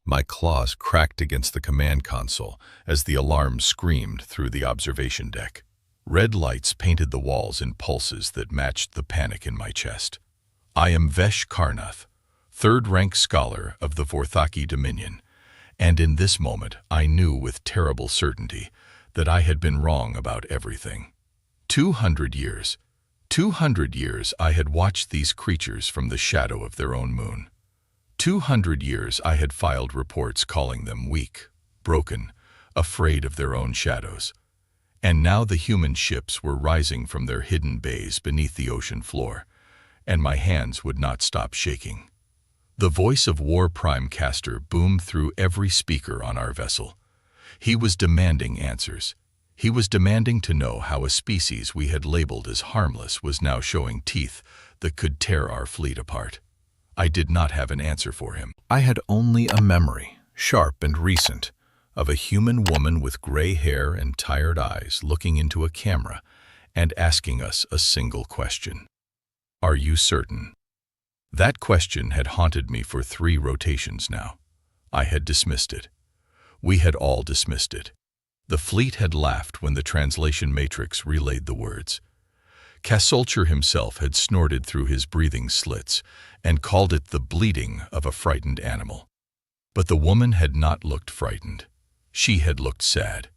My claws cracked against the command console as the alarm screamed through the observation deck. Red lights painted the walls in pulses that matched the panic in my chest. I am Vesh Karnath, third-rank scholar of the Vorthaki Dominion, and in this moment I knew with terrible certainty that I had been wrong about everything. 200 years I had watched these creatures from the shadow of their own moon. 200 years I had filed reports calling them weak, broken, afraid of their own shadows. And now the human ships were rising from their hidden bays beneath the ocean floor, and my hands would not stop shaking. The voice of War Prime Caster boomed through every speaker on our vessel. He was demanding answers. He was demanding to know how a species we had labeled as harmless was now showing teeth that could tear our fleet apart. I did not have an answer for him. I had only a memory, sharp and recent, of a human woman with gray hair and tired eyes looking into a camera and asking us a single question. Are you certain? That question had haunted me for 3 rotations now. I had dismissed it. We had all dismissed it. The fleet had laughed when the translation matrix relayed the words. Casulture himself had snorted through his breathing slits and called it the bleating of a frightened animal. But the woman had not looked frightened. She had looked sad.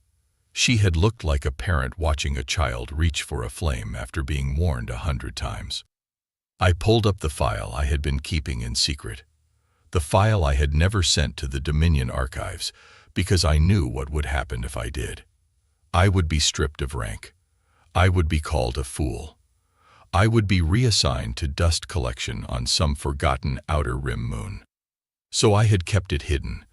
She had looked like a parent watching a child reach for a flame after being warned 100 times. I pulled up the file I had been keeping in secret. The file I had never sent to the Dominion archives because I knew what would happen if I did. I would be stripped of rank. I would be called a fool. I would be reassigned to dust collection on some forgotten outer rim moon. So I had kept it hidden,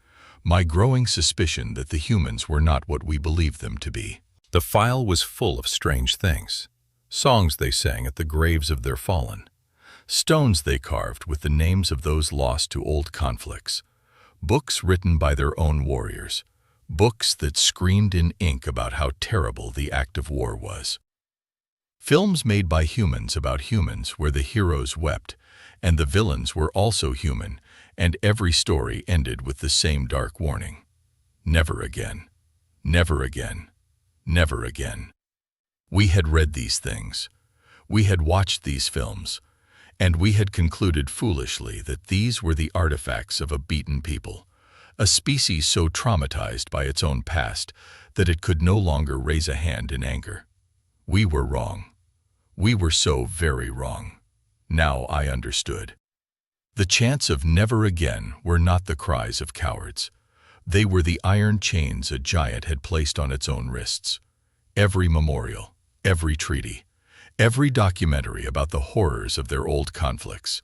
my growing suspicion that the humans were not what we believed them to be. The file was full of strange things. Songs they sang at the graves of their fallen. Stones they carved with the names of those lost to old conflicts. Books written by their own warriors. Books that screamed in ink about how terrible the act of war was. Films made by humans about humans where the heroes wept and the villains were also human, and every story ended with the same dark warning. Never again. Never again. Never again. We had read these things. We had watched these films. And we had concluded foolishly that these were the artifacts of a beaten people, a species so traumatized by its own past that it could no longer raise a hand in anger. We were wrong. We were so very wrong. Now I understood. The chants of never again were not the cries of cowards. They were the iron chains a giant had placed on its own wrists. Every memorial, every treaty, every documentary about the horrors of their old conflicts.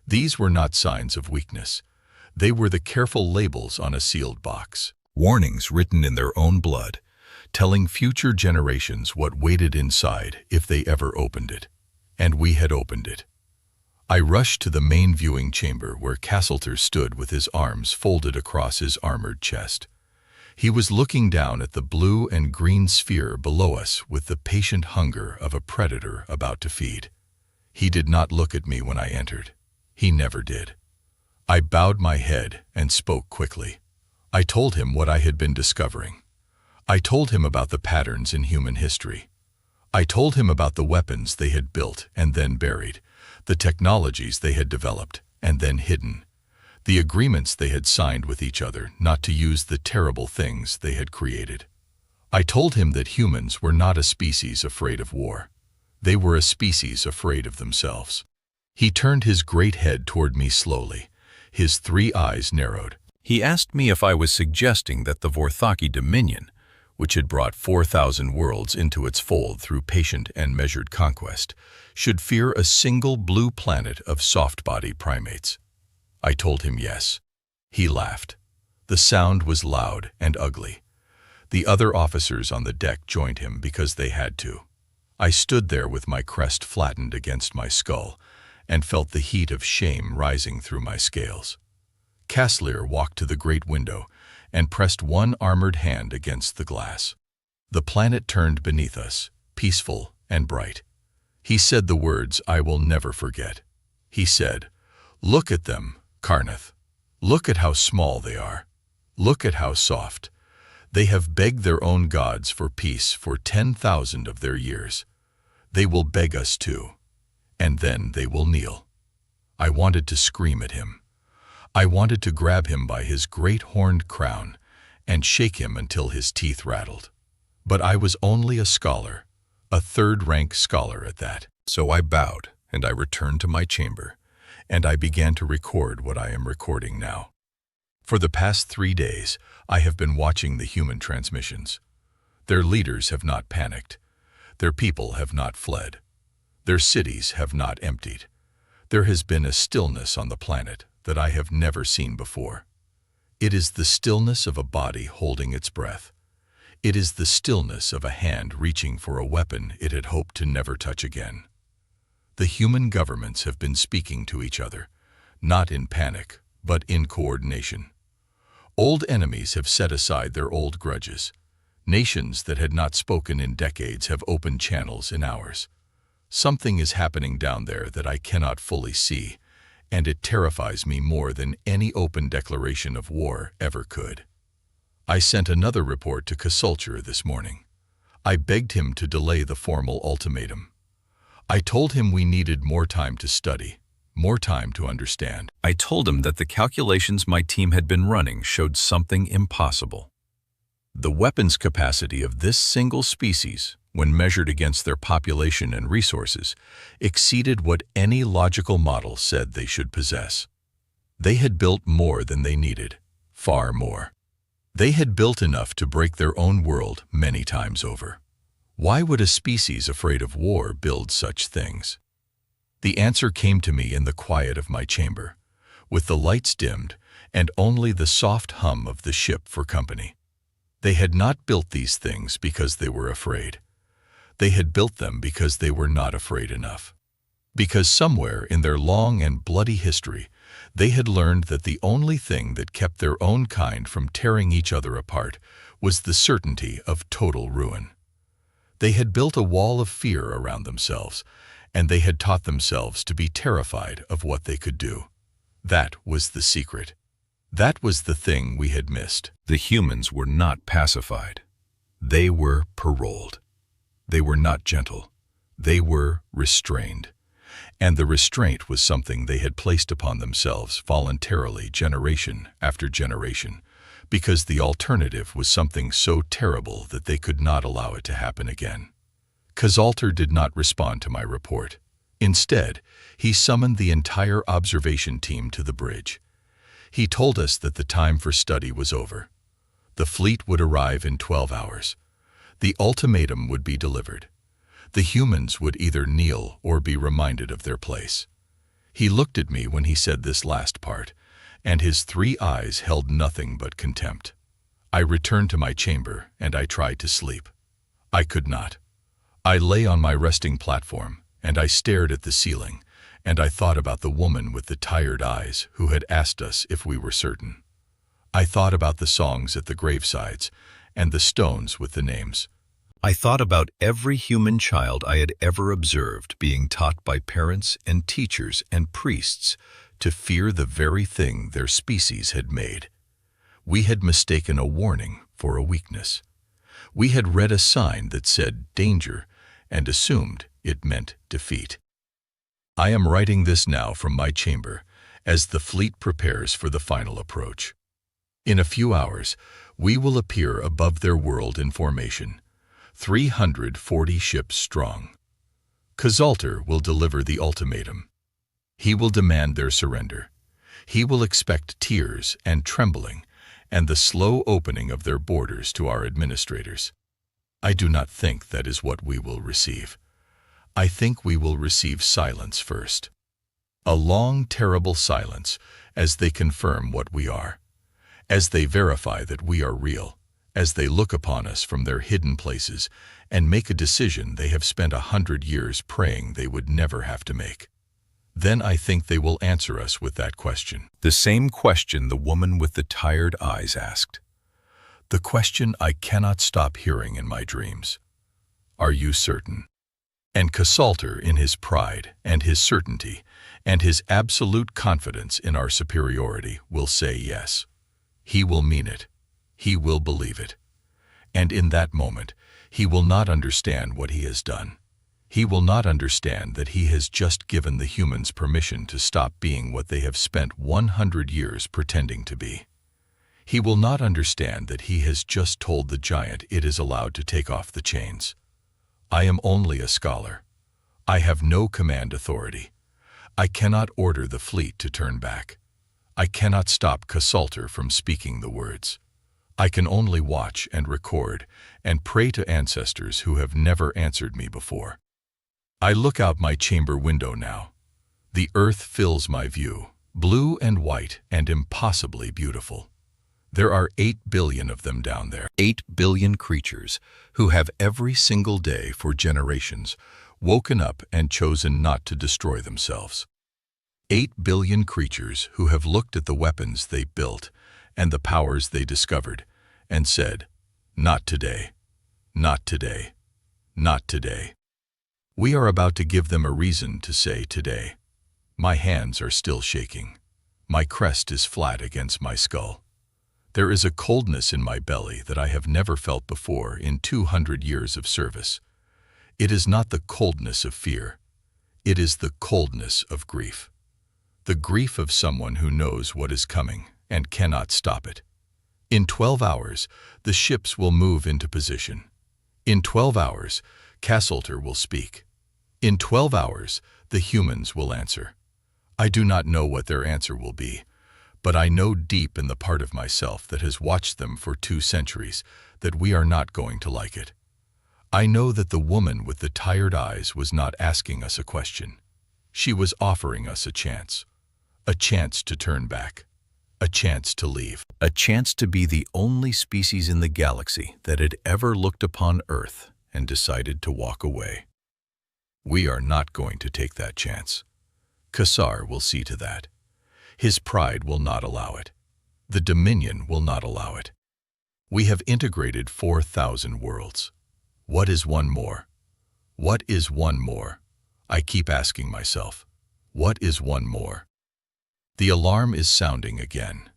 These were not signs of weakness. They were the careful labels on a sealed box. Warnings written in their own blood, telling future generations what waited inside if they ever opened it. And we had opened it. I rushed to the main viewing chamber where Castleter stood with his arms folded across his armored chest. He was looking down at the blue and green sphere below us with the patient hunger of a predator about to feed. He did not look at me when I entered. He never did. I bowed my head and spoke quickly. I told him what I had been discovering. I told him about the patterns in human history. I told him about the weapons they had built and then buried, the technologies they had developed and then hidden, the agreements they had signed with each other not to use the terrible things they had created. I told him that humans were not a species afraid of war. They were a species afraid of themselves. He turned his great head toward me slowly. His 3 eyes narrowed. He asked me if I was suggesting that the Vorthaki Dominion, which had brought 4,000 worlds into its fold through patient and measured conquest, should fear a single blue planet of soft-bodied primates. I told him yes. He laughed. The sound was loud and ugly. The other officers on the deck joined him because they had to. I stood there with my crest flattened against my skull and felt the heat of shame rising through my scales. Castleter walked to the great window and pressed one armored hand against the glass. The planet turned beneath us, peaceful and bright. He said the words I will never forget. He said, "Look at them, Karnath. Look at how small they are. Look at how soft. They have begged their own gods for peace for 10,000 of their years. They will beg us too, and then they will kneel. I wanted to scream at him. I wanted to grab him by his great horned crown and shake him until his teeth rattled. But I was only a scholar, a third-rank scholar at that. So I bowed, and I returned to my chamber, and I began to record what I am recording now. For the past 3 days, I have been watching the human transmissions. Their leaders have not panicked. Their people have not fled. Their cities have not emptied. There has been a stillness on the planet that I have never seen before. It is the stillness of a body holding its breath. It is the stillness of a hand reaching for a weapon it had hoped to never touch again. The human governments have been speaking to each other, not in panic, but in coordination. Old enemies have set aside their old grudges. Nations that had not spoken in decades have opened channels in hours. Something is happening down there that I cannot fully see, and it terrifies me more than any open declaration of war ever could. I sent another report to Casulture this morning. I begged him to delay the formal ultimatum. I told him we needed more time to study, more time to understand. I told him that the calculations my team had been running showed something impossible. The weapons capacity of this single species, when measured against their population and resources, exceeded what any logical model said they should possess. They had built more than they needed, far more. They had built enough to break their own world many times over. Why would a species afraid of war build such things? The answer came to me in the quiet of my chamber, with the lights dimmed and only the soft hum of the ship for company. They had not built these things because they were afraid. They had built them because they were not afraid enough. Because somewhere in their long and bloody history, they had learned that the only thing that kept their own kind from tearing each other apart was the certainty of total ruin. They had built a wall of fear around themselves, and they had taught themselves to be terrified of what they could do. That was the secret. That was the thing we had missed. The humans were not pacified. They were paroled. They were not gentle. They were restrained. And the restraint was something they had placed upon themselves voluntarily generation after generation, because the alternative was something so terrible that they could not allow it to happen again. Casulture did not respond to my report. Instead, he summoned the entire observation team to the bridge. He told us that the time for study was over. The fleet would arrive in 12 hours. The ultimatum would be delivered. The humans would either kneel or be reminded of their place. He looked at me when he said this last part, and his 3 eyes held nothing but contempt. I returned to my chamber, and I tried to sleep. I could not. I lay on my resting platform, and I stared at the ceiling, and I thought about the woman with the tired eyes who had asked us if we were certain. I thought about the songs at the gravesides, and the stones with the names. I thought about every human child I had ever observed being taught by parents and teachers and priests to fear the very thing their species had made. We had mistaken a warning for a weakness. We had read a sign that said danger and assumed it meant defeat. I am writing this now from my chamber as the fleet prepares for the final approach. In a few hours, we will appear above their world in formation, 340 ships strong. Casulture will deliver the ultimatum. He will demand their surrender. He will expect tears and trembling and the slow opening of their borders to our administrators. I do not think that is what we will receive. I think we will receive silence first. A long, terrible silence as they confirm what we are, as they verify that we are real, as they look upon us from their hidden places and make a decision they have spent 100 years praying they would never have to make. Then I think they will answer us with that question. The same question the woman with the tired eyes asked. The question I cannot stop hearing in my dreams. Are you certain? And Casulture, in his pride and his certainty and his absolute confidence in our superiority, will say yes. He will mean it. He will believe it. And in that moment, he will not understand what he has done. He will not understand that he has just given the humans permission to stop being what they have spent 100 years pretending to be. He will not understand that he has just told the giant it is allowed to take off the chains. I am only a scholar. I have no command authority. I cannot order the fleet to turn back. I cannot stop Casalter from speaking the words. I can only watch and record and pray to ancestors who have never answered me before. I look out my chamber window now. The earth fills my view, blue and white and impossibly beautiful. There are 8 billion of them down there. 8 billion creatures who have every single day for generations woken up and chosen not to destroy themselves. 8 billion creatures who have looked at the weapons they built and the powers they discovered and said, "Not today, not today, not today." We are about to give them a reason to say today. My hands are still shaking. My crest is flat against my skull. There is a coldness in my belly that I have never felt before in 200 years of service. It is not the coldness of fear. It is the coldness of grief. The grief of someone who knows what is coming and cannot stop it. In 12 hours, the ships will move into position. In 12 hours, Casalter will speak. In 12 hours, the humans will answer. I do not know what their answer will be, but I know deep in the part of myself that has watched them for 2 centuries that we are not going to like it. I know that the woman with the tired eyes was not asking us a question. She was offering us a chance to turn back, a chance to leave, a chance to be the only species in the galaxy that had ever looked upon Earth and decided to walk away. We are not going to take that chance. Cassar will see to that. His pride will not allow it. The Dominion will not allow it. We have integrated 4,000 worlds. What is one more? What is one more? I keep asking myself, what is one more? The alarm is sounding again.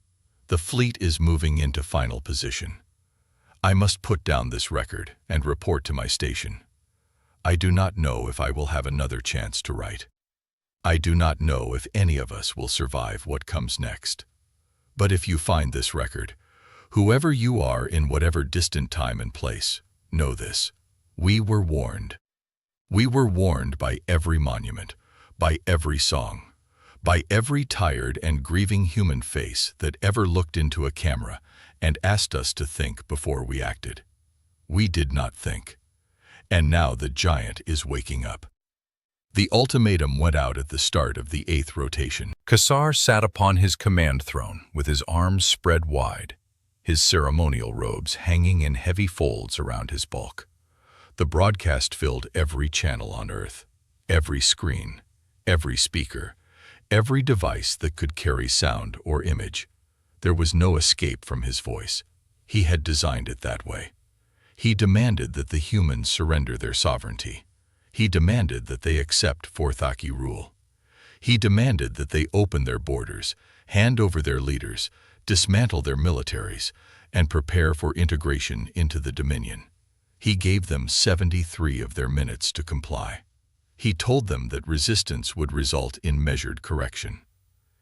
The fleet is moving into final position. I must put down this record and report to my station. I do not know if I will have another chance to write. I do not know if any of us will survive what comes next. But if you find this record, whoever you are in whatever distant time and place, know this. We were warned. We were warned by every monument, by every song, by every tired and grieving human face that ever looked into a camera and asked us to think before we acted. We did not think. And now the giant is waking up. The ultimatum went out at the start of the 8th rotation. Cassar sat upon his command throne with his arms spread wide, his ceremonial robes hanging in heavy folds around his bulk. The broadcast filled every channel on Earth, every screen, every speaker, every device that could carry sound or image. There was no escape from his voice. He had designed it that way. He demanded that the humans surrender their sovereignty. He demanded that they accept Forthaki rule. He demanded that they open their borders, hand over their leaders, dismantle their militaries, and prepare for integration into the Dominion. He gave them 73 of their minutes to comply. He told them that resistance would result in measured correction.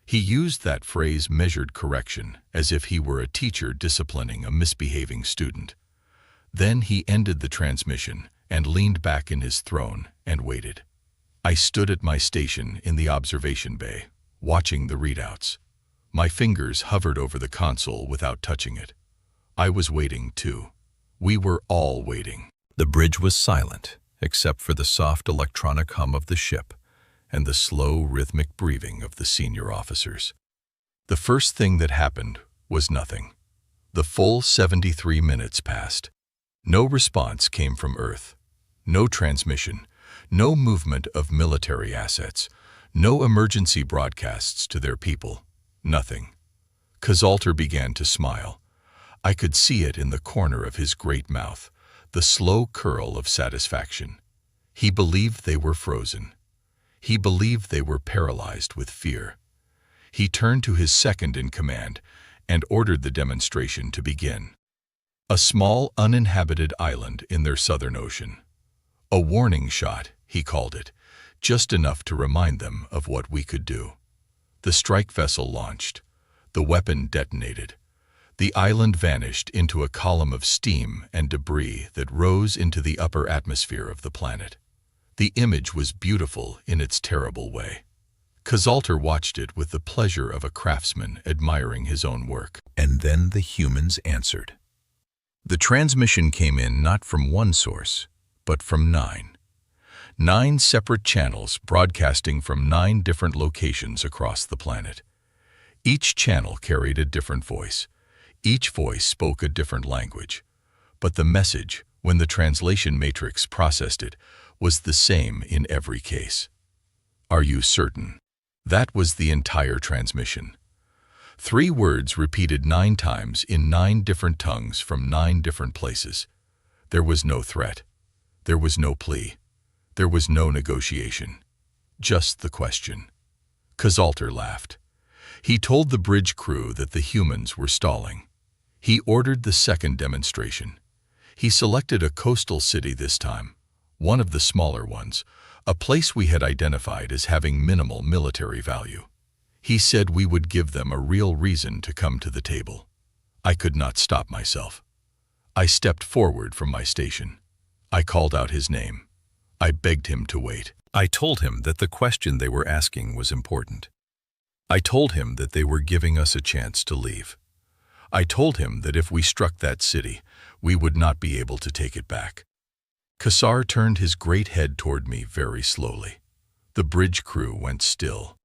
He used that phrase, measured correction, as if he were a teacher disciplining a misbehaving student. Then he ended the transmission and leaned back in his throne and waited. I stood at my station in the observation bay, watching the readouts. My fingers hovered over the console without touching it. I was waiting too. We were all waiting. The bridge was silent, except for the soft electronic hum of the ship and the slow, rhythmic breathing of the senior officers. The first thing that happened was nothing. The full 73 minutes passed. No response came from Earth. No transmission, no movement of military assets, no emergency broadcasts to their people, nothing. Casalter began to smile. I could see it in the corner of his great mouth, the slow curl of satisfaction. He believed they were frozen. He believed they were paralyzed with fear. He turned to his second in command and ordered the demonstration to begin. A small, uninhabited island in their southern ocean. A warning shot, he called it, just enough to remind them of what we could do. The strike vessel launched. The weapon detonated. The island vanished into a column of steam and debris that rose into the upper atmosphere of the planet. The image was beautiful in its terrible way. Kazalter watched it with the pleasure of a craftsman admiring his own work. And then the humans answered. The transmission came in not from one source, but from 9. 9 separate channels broadcasting from 9 different locations across the planet. Each channel carried a different voice. Each voice spoke a different language. But the message, when the translation matrix processed it, was the same in every case. Are you certain? That was the entire transmission. 3 words repeated 9 times in 9 different tongues from 9 different places. There was no threat. There was no plea. There was no negotiation. Just the question. Kazalter laughed. He told the bridge crew that the humans were stalling. He ordered the second demonstration. He selected a coastal city this time, one of the smaller ones, a place we had identified as having minimal military value. He said we would give them a real reason to come to the table. I could not stop myself. I stepped forward from my station. I called out his name. I begged him to wait. I told him that the question they were asking was important. I told him that they were giving us a chance to leave. I told him that if we struck that city, we would not be able to take it back. Kassar turned his great head toward me very slowly. The bridge crew went still.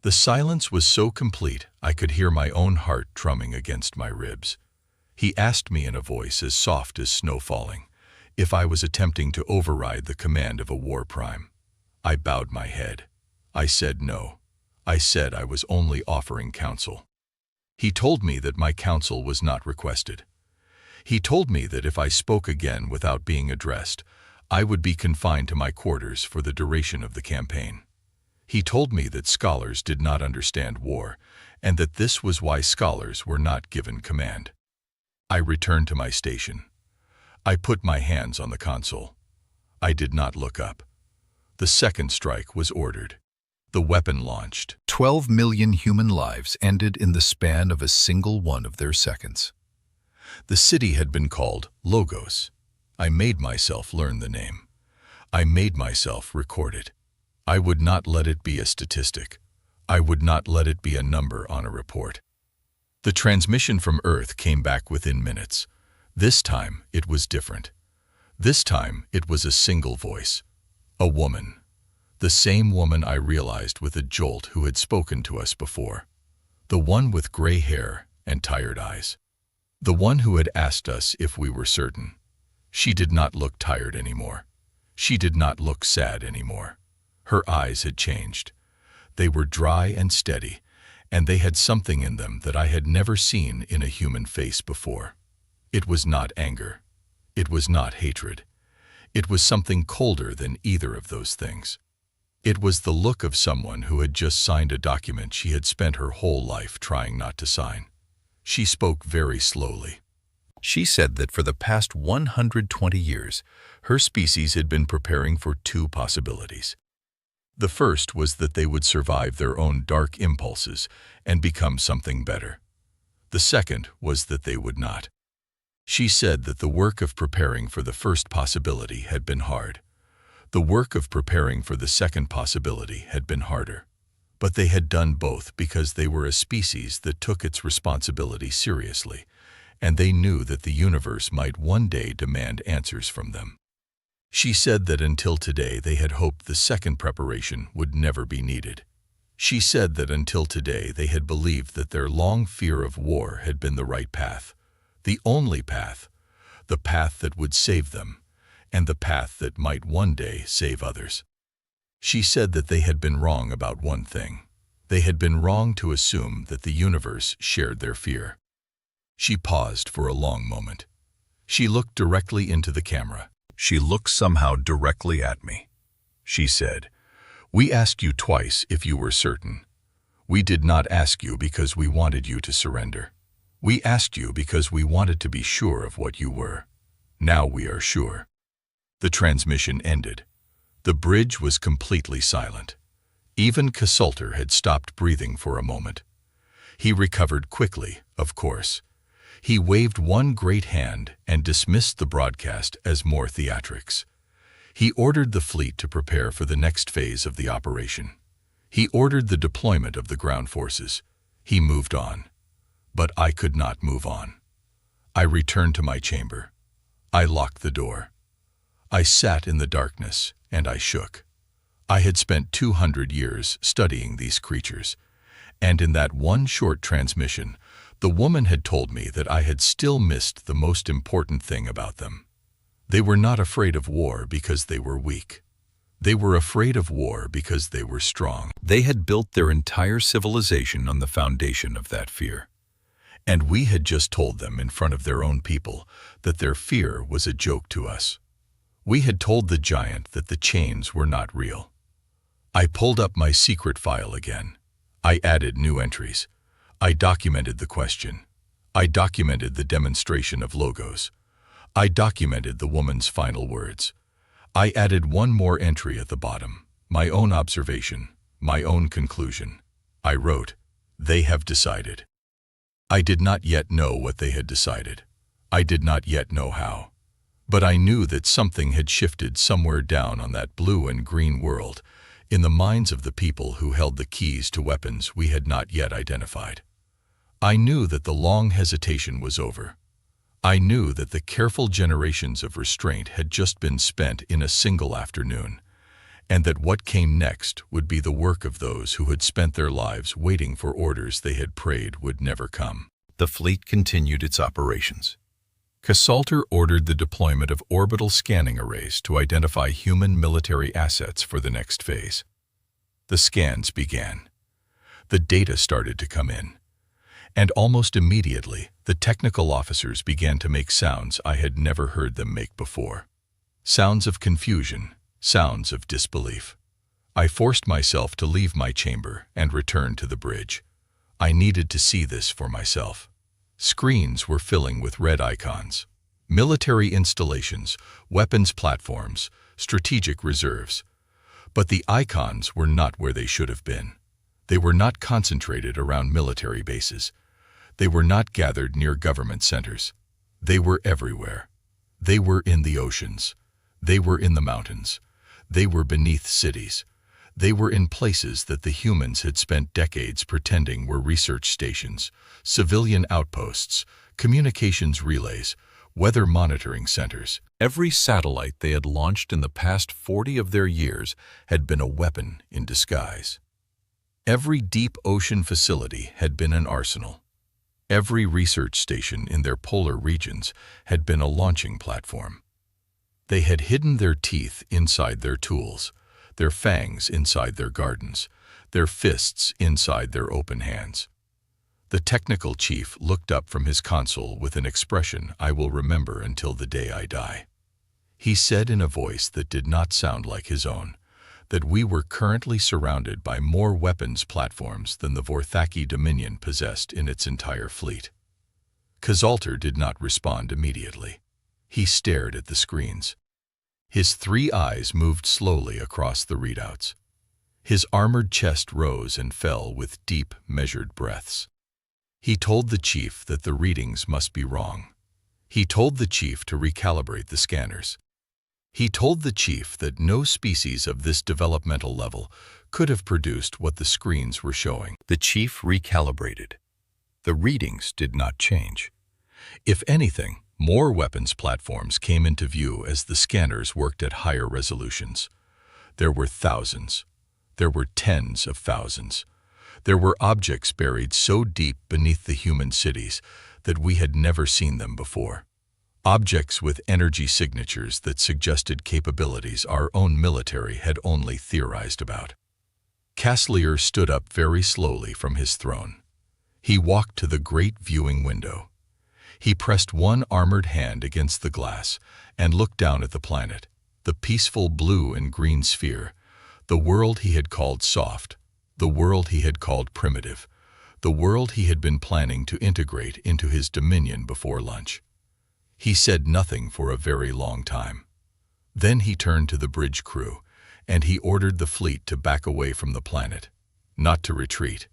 The silence was so complete I could hear my own heart drumming against my ribs. He asked me in a voice as soft as snow falling if I was attempting to override the command of a war prime. I bowed my head. I said no. I said I was only offering counsel. He told me that my counsel was not requested. He told me that if I spoke again without being addressed, I would be confined to my quarters for the duration of the campaign. He told me that scholars did not understand war, and that this was why scholars were not given command. I returned to my station. I put my hands on the console. I did not look up. The second strike was ordered. The weapon launched. 12 million human lives ended in the span of a single one of their seconds. The city had been called Logos. I made myself learn the name. I made myself record it. I would not let it be a statistic. I would not let it be a number on a report. The transmission from Earth came back within minutes. This time it was different. This time it was a single voice. A woman. The same woman I realized with a jolt who had spoken to us before. The one with gray hair and tired eyes. The one who had asked us if we were certain. She did not look tired anymore. She did not look sad anymore. Her eyes had changed. They were dry and steady, and they had something in them that I had never seen in a human face before. It was not anger. It was not hatred. It was something colder than either of those things. It was the look of someone who had just signed a document she had spent her whole life trying not to sign. She spoke very slowly. She said that for the past 120 years, her species had been preparing for 2 possibilities. The first was that they would survive their own dark impulses and become something better. The second was that they would not. She said that the work of preparing for the first possibility had been hard. The work of preparing for the second possibility had been harder. But they had done both because they were a species that took its responsibility seriously, and they knew that the universe might one day demand answers from them. She said that until today they had hoped the second preparation would never be needed. She said that until today they had believed that their long fear of war had been the right path, the only path, the path that would save them, and the path that might one day save others. She said that they had been wrong about one thing. They had been wrong to assume that the universe shared their fear. She paused for a long moment. She looked directly into the camera. She looked somehow directly at me. She said, "We asked you twice if you were certain. We did not ask you because we wanted you to surrender. We asked you because we wanted to be sure of what you were. Now we are sure." The transmission ended. The bridge was completely silent. Even Cassalter had stopped breathing for a moment. He recovered quickly, of course. He waved one great hand and dismissed the broadcast as more theatrics. He ordered the fleet to prepare for the next phase of the operation. He ordered the deployment of the ground forces. He moved on. But I could not move on. I returned to my chamber. I locked the door. I sat in the darkness, and I shook. I had spent 200 years studying these creatures, and in that one short transmission, the woman had told me that I had still missed the most important thing about them. They were not afraid of war because they were weak. They were afraid of war because they were strong. They had built their entire civilization on the foundation of that fear. And we had just told them in front of their own people that their fear was a joke to us. We had told the giant that the chains were not real. I pulled up my secret file again. I added new entries. I documented the question. I documented the demonstration of logos. I documented the woman's final words. I added one more entry at the bottom, my own observation, my own conclusion. I wrote, "They have decided." I did not yet know what they had decided. I did not yet know how. But I knew that something had shifted somewhere down on that blue and green world, in the minds of the people who held the keys to weapons we had not yet identified. I knew that the long hesitation was over. I knew that the careful generations of restraint had just been spent in a single afternoon, and that what came next would be the work of those who had spent their lives waiting for orders they had prayed would never come. The fleet continued its operations. Cassalter ordered the deployment of orbital scanning arrays to identify human military assets for the next phase. The scans began. The data started to come in. And almost immediately, the technical officers began to make sounds I had never heard them make before. Sounds of confusion, sounds of disbelief. I forced myself to leave my chamber and return to the bridge. I needed to see this for myself. Screens were filling with red icons. Military installations, weapons platforms, strategic reserves. But the icons were not where they should have been. They were not concentrated around military bases. They were not gathered near government centers. They were everywhere. They were in the oceans. They were in the mountains. They were beneath cities. They were in places that the humans had spent decades pretending were research stations, civilian outposts, communications relays, weather monitoring centers. Every satellite they had launched in the past 40 of their years had been a weapon in disguise. Every deep ocean facility had been an arsenal. Every research station in their polar regions had been a launching platform. They had hidden their teeth inside their tools, their fangs inside their gardens, their fists inside their open hands. The technical chief looked up from his console with an expression I will remember until the day I die. He said in a voice that did not sound like his own, that we were currently surrounded by more weapons platforms than the Vorthaki Dominion possessed in its entire fleet. Cassalter did not respond immediately. He stared at the screens. His 3 eyes moved slowly across the readouts. His armored chest rose and fell with deep, measured breaths. He told the chief that the readings must be wrong. He told the chief to recalibrate the scanners. He told the chief that no species of this developmental level could have produced what the screens were showing. The chief recalibrated. The readings did not change. If anything, more weapons platforms came into view as the scanners worked at higher resolutions. There were thousands. There were tens of thousands. There were objects buried so deep beneath the human cities that we had never seen them before. Objects with energy signatures that suggested capabilities our own military had only theorized about. Caslier stood up very slowly from his throne. He walked to the great viewing window. He pressed one armored hand against the glass and looked down at the planet, the peaceful blue and green sphere, the world he had called soft, the world he had called primitive, the world he had been planning to integrate into his dominion before lunch. He said nothing for a very long time. Then he turned to the bridge crew, and he ordered the fleet to back away from the planet. Not to retreat,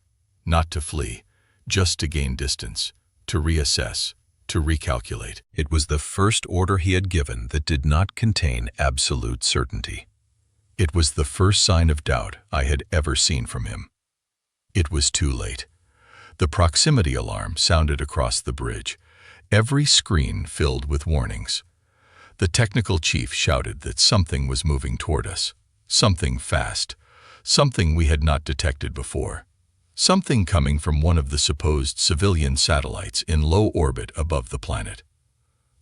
not to flee, just to gain distance, to reassess, to recalculate. It was the first order he had given that did not contain absolute certainty. It was the first sign of doubt I had ever seen from him. It was too late. The proximity alarm sounded across the bridge, every screen filled with warnings. The technical chief shouted that something was moving toward us, something fast, something we had not detected before, something coming from one of the supposed civilian satellites in low orbit above the planet.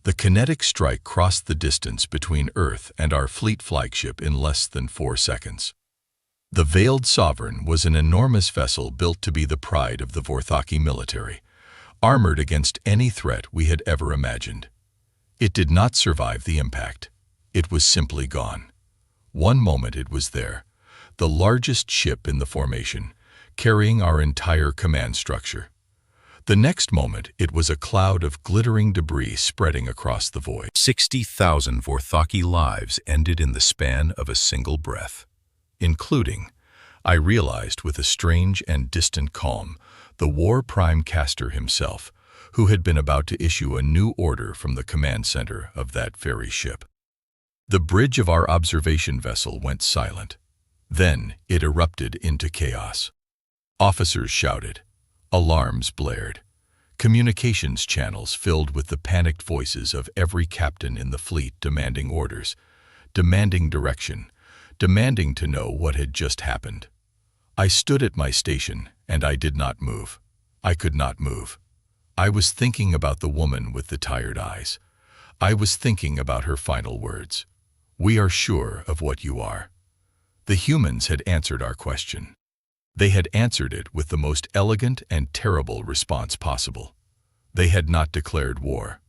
The kinetic strike crossed the distance between Earth and our fleet flagship in less than 4 seconds. The Veiled Sovereign was an enormous vessel built to be the pride of the Vorthaki military, armored against any threat we had ever imagined. It did not survive the impact. It was simply gone. One moment it was there, the largest ship in the formation, carrying our entire command structure. The next moment it was a cloud of glittering debris spreading across the void. 60,000 Vorthaki lives ended in the span of a single breath. Including, I realized with a strange and distant calm, the War Prime Caster himself, who had been about to issue a new order from the command center of that very ship. The bridge of our observation vessel went silent. Then it erupted into chaos. Officers shouted. Alarms blared. Communications channels filled with the panicked voices of every captain in the fleet demanding orders, demanding direction, demanding to know what had just happened. I stood at my station, and I did not move. I could not move. I was thinking about the woman with the tired eyes. I was thinking about her final words. We are sure of what you are. The humans had answered our question. They had answered it with the most elegant and terrible response possible. They had not declared war.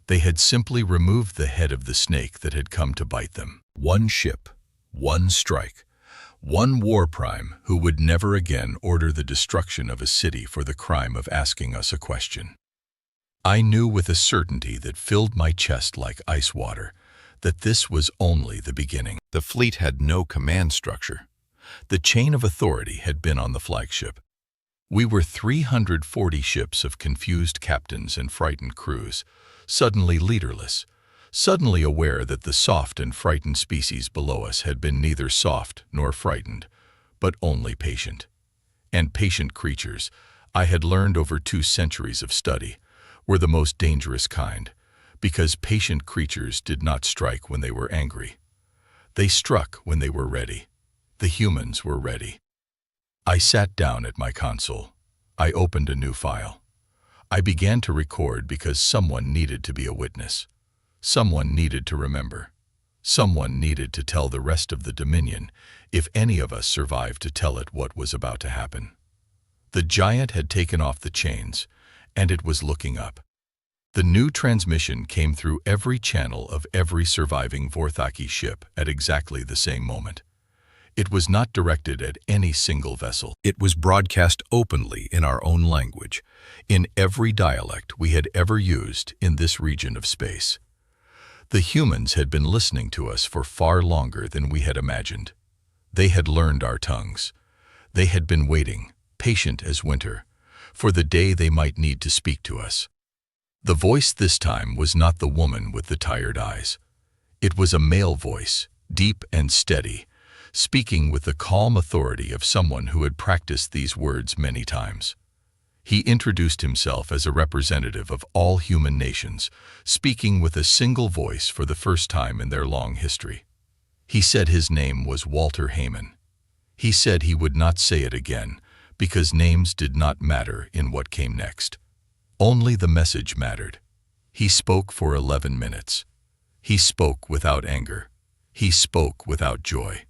They had simply removed the head of the snake that had come to bite them. One ship, one strike, one war prime who would never again order the destruction of a city for the crime of asking us a question. I knew with a certainty that filled my chest like ice water that this was only the beginning. The fleet had no command structure. The chain of authority had been on the flagship. We were 340 ships of confused captains and frightened crews, suddenly leaderless, suddenly aware that the soft and frightened species below us had been neither soft nor frightened, but only patient. And patient creatures, I had learned over 2 centuries of study, were the most dangerous kind, because patient creatures did not strike when they were angry. They struck when they were ready. The humans were ready. I sat down at my console. I opened a new file. I began to record because someone needed to be a witness. Someone needed to remember. Someone needed to tell the rest of the Dominion, if any of us survived to tell it what was about to happen. The giant had taken off the chains, and it was looking up. The new transmission came through every channel of every surviving Vorthaki ship at exactly the same moment. It was not directed at any single vessel. It was broadcast openly in our own language, in every dialect we had ever used in this region of space. The humans had been listening to us for far longer than we had imagined. They had learned our tongues. They had been waiting, patient as winter, for the day they might need to speak to us. The voice this time was not the woman with the tired eyes. It was a male voice, deep and steady, speaking with the calm authority of someone who had practiced these words many times. He introduced himself as a representative of all human nations, speaking with a single voice for the first time in their long history. He said his name was Walter Heyman. He said he would not say it again, because names did not matter in what came next. Only the message mattered. He spoke for 11 minutes. He spoke without anger. He spoke without joy.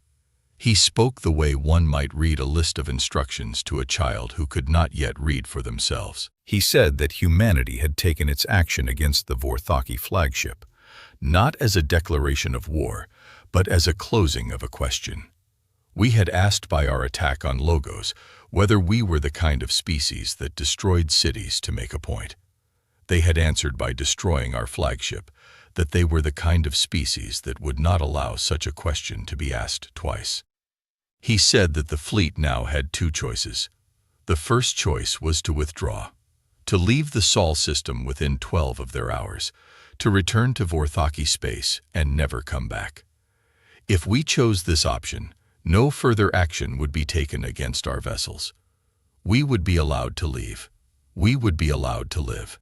He spoke the way one might read a list of instructions to a child who could not yet read for themselves. He said that humanity had taken its action against the Vorthaki flagship, not as a declaration of war, but as a closing of a question. We had asked by our attack on Logos whether we were the kind of species that destroyed cities to make a point. They had answered by destroying our flagship, that they were the kind of species that would not allow such a question to be asked twice. He said that the fleet now had two choices. The first choice was to withdraw, to leave the Sol system within 12 of their hours, to return to Vorthaki space and never come back. If we chose this option, no further action would be taken against our vessels. We would be allowed to leave. We would be allowed to live.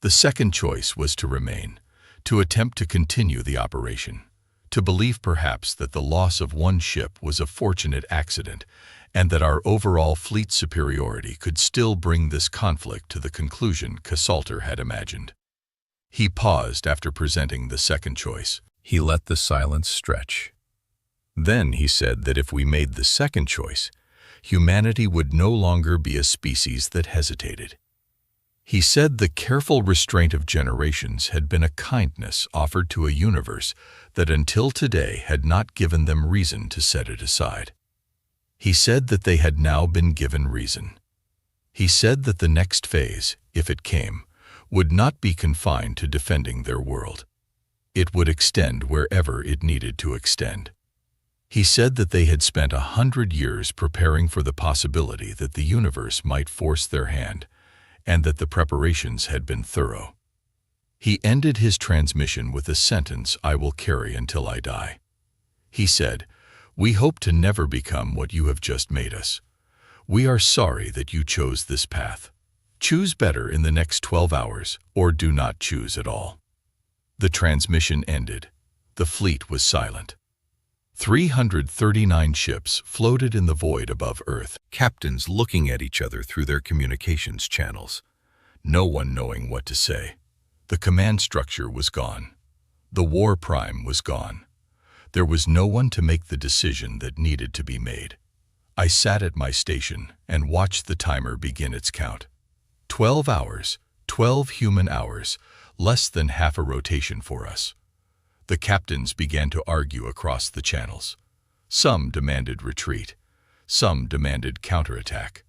The second choice was to remain, to attempt to continue the operation, to believe perhaps that the loss of one ship was a fortunate accident and that our overall fleet superiority could still bring this conflict to the conclusion Cassalter had imagined. He paused after presenting the second choice. He let the silence stretch. Then he said that if we made the second choice, humanity would no longer be a species that hesitated. He said the careful restraint of generations had been a kindness offered to a universe that until today had not given them reason to set it aside. He said that they had now been given reason. He said that the next phase, if it came, would not be confined to defending their world. It would extend wherever it needed to extend. He said that they had spent 100 years preparing for the possibility that the universe might force their hand, and that the preparations had been thorough. He ended his transmission with a sentence I will carry until I die. He said, "We hope to never become what you have just made us. We are sorry that you chose this path. Choose better in the next 12 hours, or do not choose at all." The transmission ended. The fleet was silent. 339 ships floated in the void above Earth, captains looking at each other through their communications channels, no one knowing what to say. The command structure was gone. The war prime was gone. There was no one to make the decision that needed to be made. I sat at my station and watched the timer begin its count. 12 hours, 12 human hours, less than half a rotation for us. The captains began to argue across the channels. Some demanded retreat. Some demanded counterattack.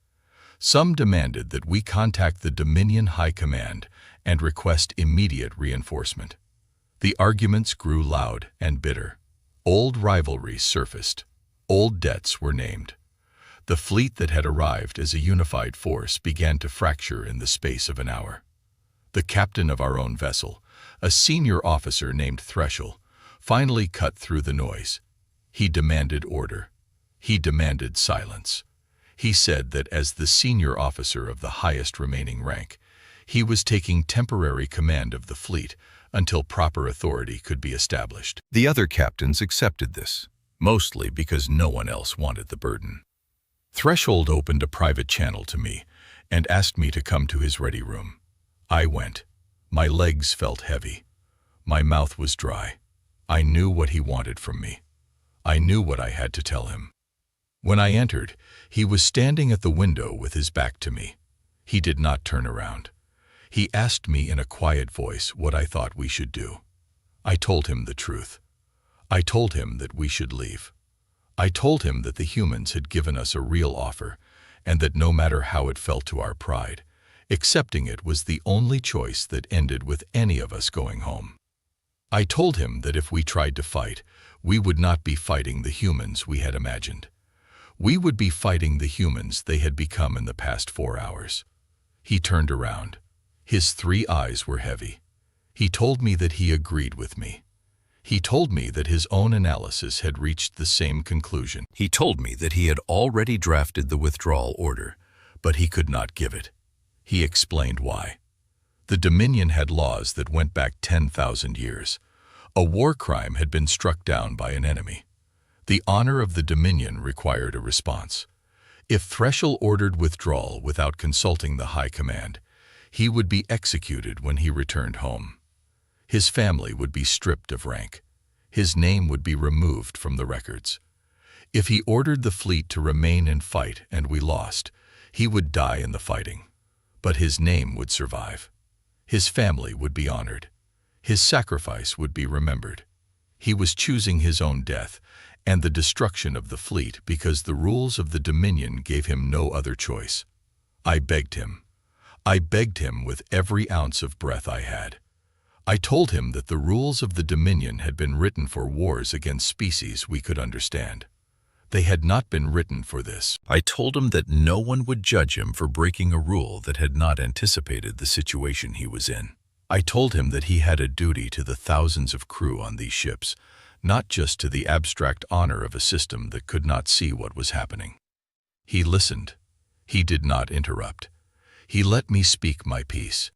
Some demanded that we contact the Dominion High Command and request immediate reinforcement. The arguments grew loud and bitter. Old rivalries surfaced. Old debts were named. The fleet that had arrived as a unified force began to fracture in the space of an hour. The captain of our own vessel, a senior officer named Threshold, finally cut through the noise. He demanded order. He demanded silence. He said that as the senior officer of the highest remaining rank, he was taking temporary command of the fleet until proper authority could be established. The other captains accepted this, mostly because no one else wanted the burden. Threshold opened a private channel to me and asked me to come to his ready room. I went. My legs felt heavy. My mouth was dry. I knew what he wanted from me. I knew what I had to tell him. When I entered, he was standing at the window with his back to me. He did not turn around. He asked me in a quiet voice what I thought we should do. I told him the truth. I told him that we should leave. I told him that the humans had given us a real offer, and that no matter how it felt to our pride, accepting it was the only choice that ended with any of us going home. I told him that if we tried to fight, we would not be fighting the humans we had imagined. We would be fighting the humans they had become in the past 4 hours. He turned around. His 3 eyes were heavy. He told me that he agreed with me. He told me that his own analysis had reached the same conclusion. He told me that he had already drafted the withdrawal order, but he could not give it. He explained why. The Dominion had laws that went back 10,000 years. A war crime had been struck down by an enemy. The honor of the Dominion required a response. If Threshold ordered withdrawal without consulting the High Command, he would be executed when he returned home. His family would be stripped of rank. His name would be removed from the records. If he ordered the fleet to remain and fight and we lost, he would die in the fighting. But his name would survive. His family would be honored. His sacrifice would be remembered. He was choosing his own death, and the destruction of the fleet because the rules of the Dominion gave him no other choice. I begged him. I begged him with every ounce of breath I had. I told him that the rules of the Dominion had been written for wars against species we could understand. They had not been written for this. I told him that no one would judge him for breaking a rule that had not anticipated the situation he was in. I told him that he had a duty to the thousands of crew on these ships, not just to the abstract honor of a system that could not see what was happening. He listened. He did not interrupt. He let me speak my piece.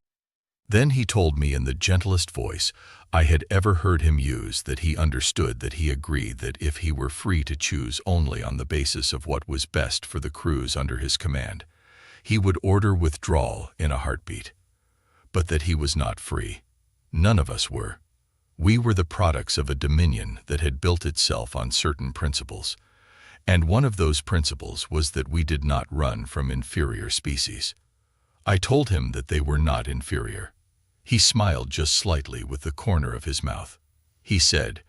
Then he told me in the gentlest voice I had ever heard him use that he understood that he agreed that if he were free to choose only on the basis of what was best for the crews under his command, he would order withdrawal in a heartbeat. But that he was not free. None of us were. We were the products of a dominion that had built itself on certain principles, and one of those principles was that we did not run from inferior species. I told him that they were not inferior. He smiled just slightly with the corner of his mouth. He said,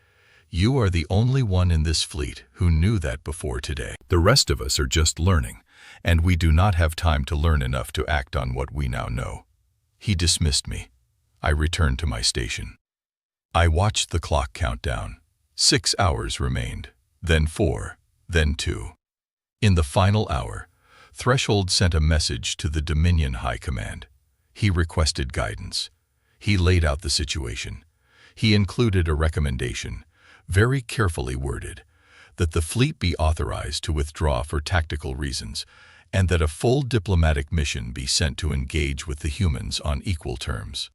"You are the only one in this fleet who knew that before today. The rest of us are just learning, and we do not have time to learn enough to act on what we now know." He dismissed me. I returned to my station. I watched the clock count down. 6 hours remained, then 4, then 2. In the final hour, Threshold sent a message to the Dominion High Command. He requested guidance. He laid out the situation. He included a recommendation, very carefully worded, that the fleet be authorized to withdraw for tactical reasons, and that a full diplomatic mission be sent to engage with the humans on equal terms.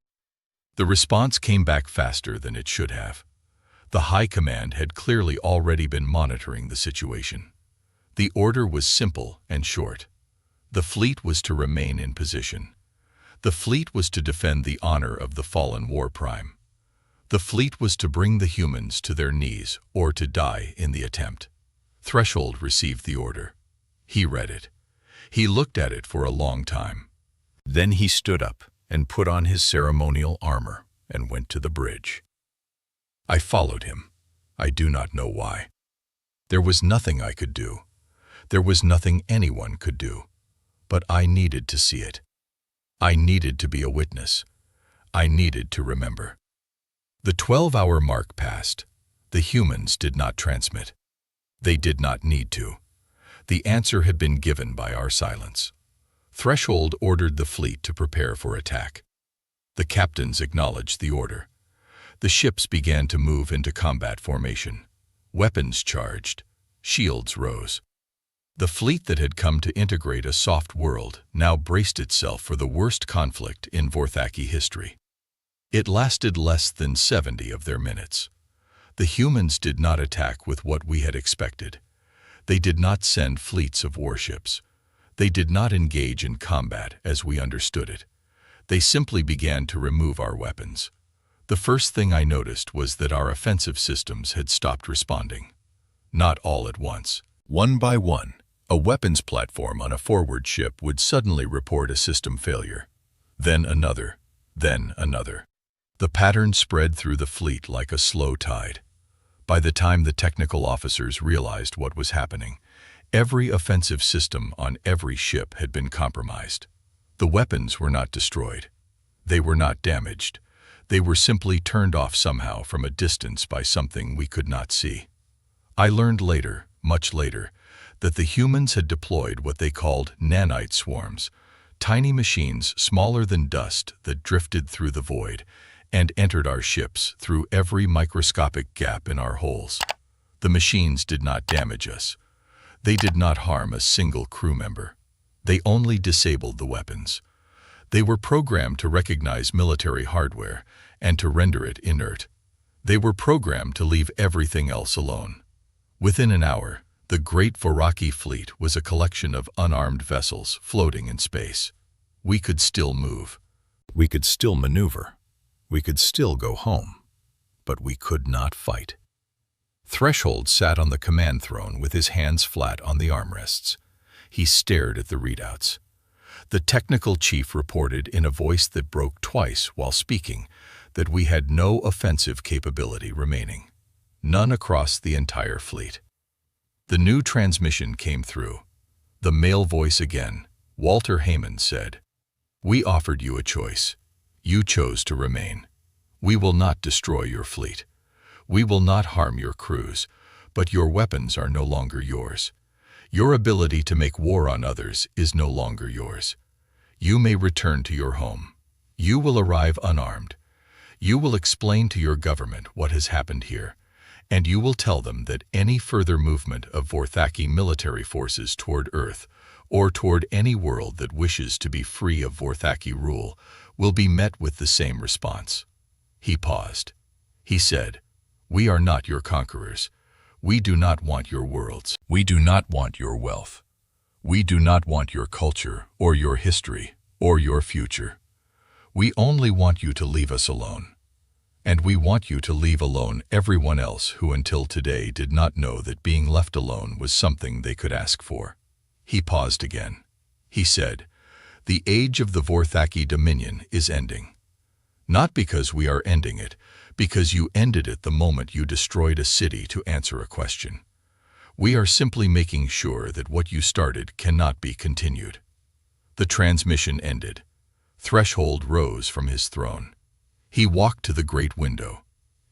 The response came back faster than it should have. The High Command had clearly already been monitoring the situation. The order was simple and short. The fleet was to remain in position. The fleet was to defend the honor of the fallen war prime. The fleet was to bring the humans to their knees or to die in the attempt. Threshold received the order. He read it. He looked at it for a long time. Then he stood up and put on his ceremonial armor and went to the bridge. I followed him. I do not know why. There was nothing I could do. There was nothing anyone could do. But I needed to see it. I needed to be a witness. I needed to remember. The 12-hour mark passed. The humans did not transmit. They did not need to. The answer had been given by our silence. Threshold ordered the fleet to prepare for attack. The captains acknowledged the order. The ships began to move into combat formation. Weapons charged. Shields rose. The fleet that had come to integrate a soft world now braced itself for the worst conflict in Vorthaki history. It lasted less than 70 of their minutes. The humans did not attack with what we had expected. They did not send fleets of warships. They did not engage in combat as we understood it. They simply began to remove our weapons. The first thing I noticed was that our offensive systems had stopped responding. Not all at once. One by one, a weapons platform on a forward ship would suddenly report a system failure. Then another. Then another. The pattern spread through the fleet like a slow tide. By the time the technical officers realized what was happening, every offensive system on every ship had been compromised. The weapons were not destroyed. They were not damaged. They were simply turned off somehow from a distance by something we could not see. I learned later, much later, that the humans had deployed what they called nanite swarms, tiny machines smaller than dust that drifted through the void and entered our ships through every microscopic gap in our hulls. The machines did not damage us. They did not harm a single crew member. They only disabled the weapons. They were programmed to recognize military hardware and to render it inert. They were programmed to leave everything else alone. Within an hour, the Great Voraki fleet was a collection of unarmed vessels floating in space. We could still move. We could still maneuver. We could still go home. But we could not fight. Threshold sat on the command throne with his hands flat on the armrests. He stared at the readouts. The technical chief reported in a voice that broke twice while speaking that we had no offensive capability remaining. None across the entire fleet. The new transmission came through. The male voice again. Walter Heyman said, "We offered you a choice. You chose to remain. We will not destroy your fleet. We will not harm your crews, but your weapons are no longer yours. Your ability to make war on others is no longer yours. You may return to your home. You will arrive unarmed. You will explain to your government what has happened here, and you will tell them that any further movement of Vorthaki military forces toward Earth or toward any world that wishes to be free of Vorthaki rule will be met with the same response." He paused. He said, "We are not your conquerors. We do not want your worlds. We do not want your wealth. We do not want your culture or your history or your future. We only want you to leave us alone. And we want you to leave alone everyone else who until today did not know that being left alone was something they could ask for." He paused again. He said, "The age of the Vorthaki Dominion is ending. Not because we are ending it, because you ended it the moment you destroyed a city to answer a question. We are simply making sure that what you started cannot be continued." The transmission ended. Threshold rose from his throne. He walked to the great window.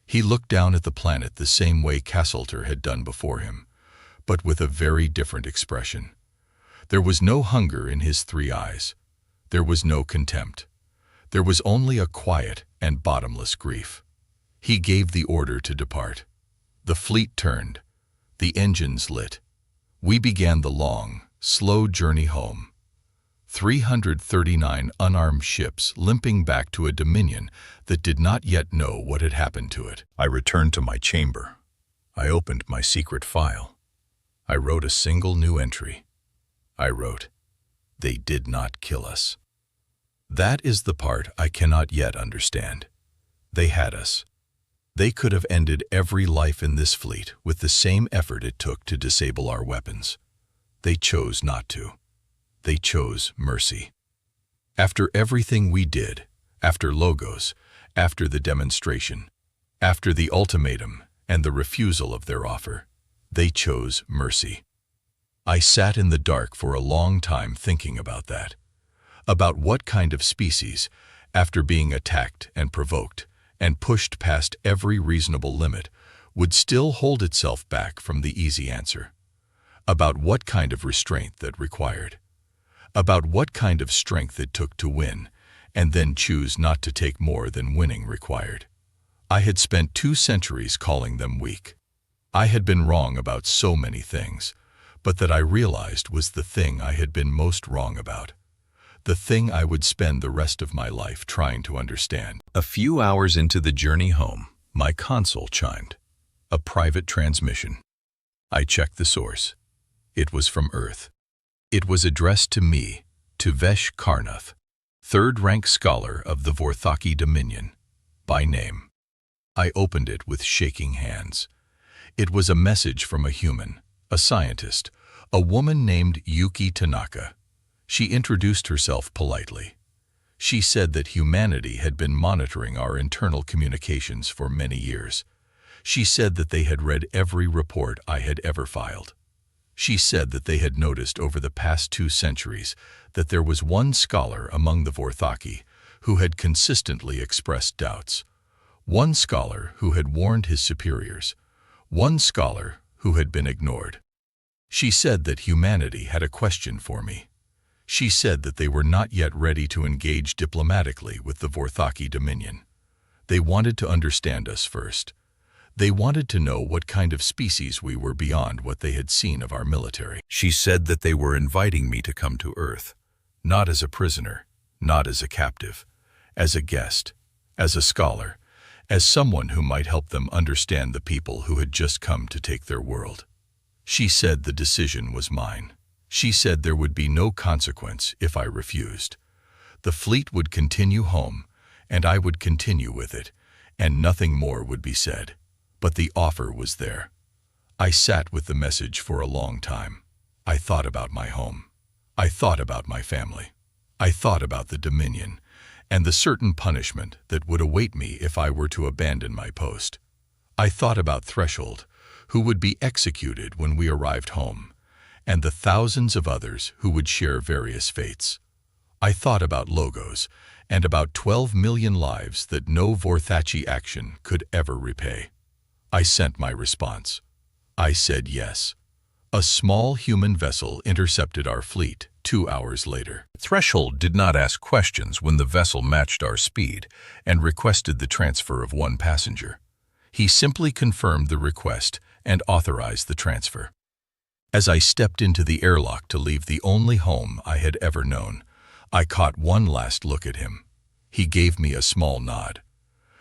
He looked down at the planet the same way Castleter had done before him, but with a very different expression. There was no hunger in his 3 eyes. There was no contempt. There was only a quiet and bottomless grief. He gave the order to depart. The fleet turned. The engines lit. We began the long, slow journey home. 339 unarmed ships limping back to a dominion that did not yet know what had happened to it. I returned to my chamber. I opened my secret file. I wrote a single new entry. I wrote, "They did not kill us." That is the part I cannot yet understand. They had us. They could have ended every life in this fleet with the same effort it took to disable our weapons. They chose not to. They chose mercy. After everything we did, after Logos, after the demonstration, after the ultimatum and the refusal of their offer, they chose mercy. I sat in the dark for a long time thinking about that. About what kind of species, after being attacked and provoked and pushed past every reasonable limit, would still hold itself back from the easy answer. About what kind of restraint that required. About what kind of strength it took to win, and then choose not to take more than winning required. I had spent 2 centuries calling them weak. I had been wrong about so many things, but that I realized was the thing I had been most wrong about. The thing I would spend the rest of my life trying to understand. A few hours into the journey home, my console chimed. A private transmission. I checked the source. It was from Earth. It was addressed to me, to Vesh Karnath, 3rd-rank scholar of the Vorthaki Dominion, by name. I opened it with shaking hands. It was a message from a human, a scientist, a woman named Yuki Tanaka. She introduced herself politely. She said that humanity had been monitoring our internal communications for many years. She said that they had read every report I had ever filed. She said that they had noticed over the past 2 centuries that there was one scholar among the Vorthaki who had consistently expressed doubts. One scholar who had warned his superiors. One scholar who had been ignored. She said that humanity had a question for me. She said that they were not yet ready to engage diplomatically with the Vorthaki Dominion. They wanted to understand us first. They wanted to know what kind of species we were beyond what they had seen of our military. She said that they were inviting me to come to Earth, not as a prisoner, not as a captive, as a guest, as a scholar, as someone who might help them understand the people who had just come to take their world. She said the decision was mine. She said there would be no consequence if I refused. The fleet would continue home, and I would continue with it, and nothing more would be said. But the offer was there. I sat with the message for a long time. I thought about my home. I thought about my family. I thought about the Dominion, and the certain punishment that would await me if I were to abandon my post. I thought about Threshold, who would be executed when we arrived home, and the thousands of others who would share various fates. I thought about Logos and about 12 million lives that no Vorthachi action could ever repay. I sent my response. I said yes. A small human vessel intercepted our fleet 2 hours later. Threshold did not ask questions when the vessel matched our speed and requested the transfer of 1 passenger. He simply confirmed the request and authorized the transfer. As I stepped into the airlock to leave the only home I had ever known, I caught one last look at him. He gave me a small nod.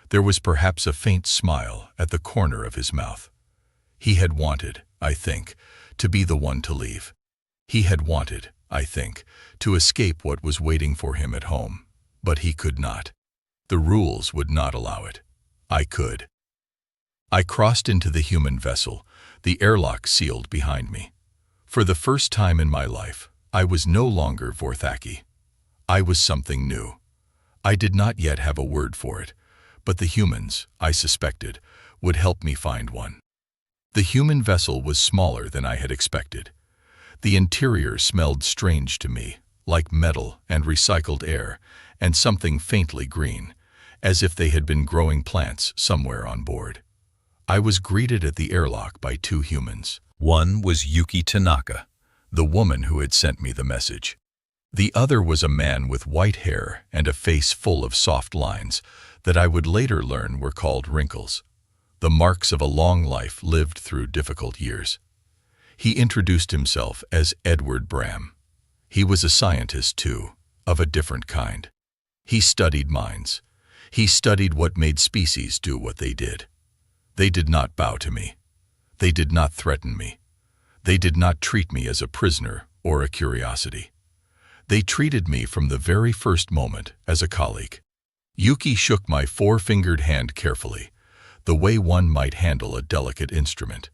There was perhaps a faint smile at the corner of his mouth. He had wanted, I think, to be the one to leave. He had wanted, I think, to escape what was waiting for him at home, but he could not. The rules would not allow it. I could. I crossed into the human vessel, the airlock sealed behind me. For the first time in my life, I was no longer Vorthachi. I was something new. I did not yet have a word for it, but the humans, I suspected, would help me find one. The human vessel was smaller than I had expected. The interior smelled strange to me, like metal and recycled air, and something faintly green, as if they had been growing plants somewhere on board. I was greeted at the airlock by 2 humans. One was Yuki Tanaka, the woman who had sent me the message. The other was a man with white hair and a face full of soft lines that I would later learn were called wrinkles, the marks of a long life lived through difficult years. He introduced himself as Edward Bram. He was a scientist, too, of a different kind. He studied minds. He studied what made species do what they did. They did not bow to me. They did not threaten me. They did not treat me as a prisoner or a curiosity. They treated me from the very first moment as a colleague. Yuki shook my 4-fingered hand carefully, the way one might handle a delicate instrument.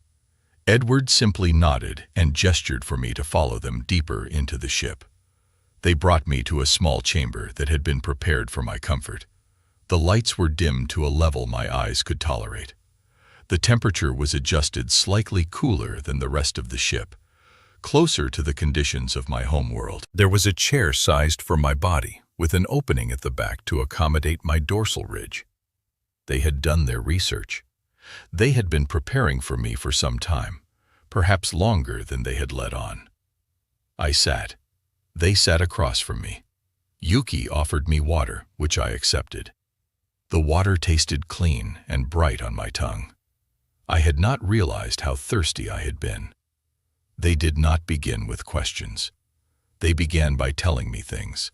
Edward simply nodded and gestured for me to follow them deeper into the ship. They brought me to a small chamber that had been prepared for my comfort. The lights were dimmed to a level my eyes could tolerate. The temperature was adjusted slightly cooler than the rest of the ship, closer to the conditions of my home world. There was a chair sized for my body, with an opening at the back to accommodate my dorsal ridge. They had done their research. They had been preparing for me for some time, perhaps longer than they had let on. I sat. They sat across from me. Yuki offered me water, which I accepted. The water tasted clean and bright on my tongue. I had not realized how thirsty I had been. They did not begin with questions. They began by telling me things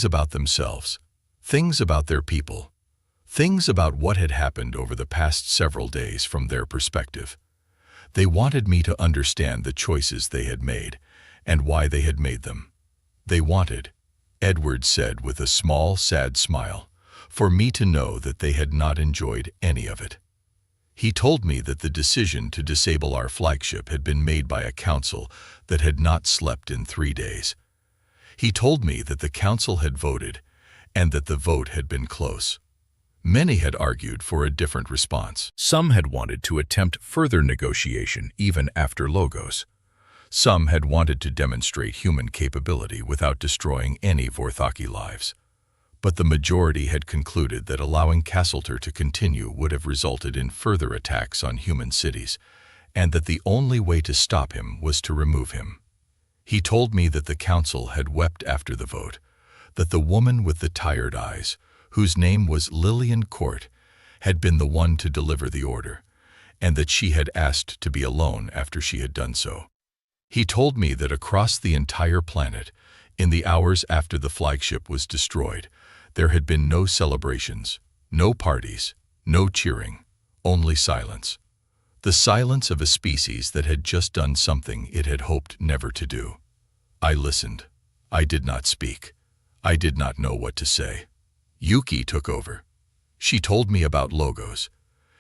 about themselves, things about their people, things about what had happened over the past several days from their perspective. They wanted me to understand the choices they had made and why they had made them. They wanted, Edward said with a small, sad smile, for me to know that they had not enjoyed any of it. He told me that the decision to disable our flagship had been made by a council that had not slept in 3 days. He told me that the council had voted and that the vote had been close. Many had argued for a different response. Some had wanted to attempt further negotiation even after Logos. Some had wanted to demonstrate human capability without destroying any Vorthachi lives. But the majority had concluded that allowing Castleter to continue would have resulted in further attacks on human cities, and that the only way to stop him was to remove him. He told me that the council had wept after the vote, that the woman with the tired eyes, whose name was Lillian Court, had been the one to deliver the order, and that she had asked to be alone after she had done so. He told me that across the entire planet, in the hours after the flagship was destroyed, there had been no celebrations, no parties, no cheering, only silence. The silence of a species that had just done something it had hoped never to do. I listened. I did not speak. I did not know what to say. Yuki took over. She told me about Logos.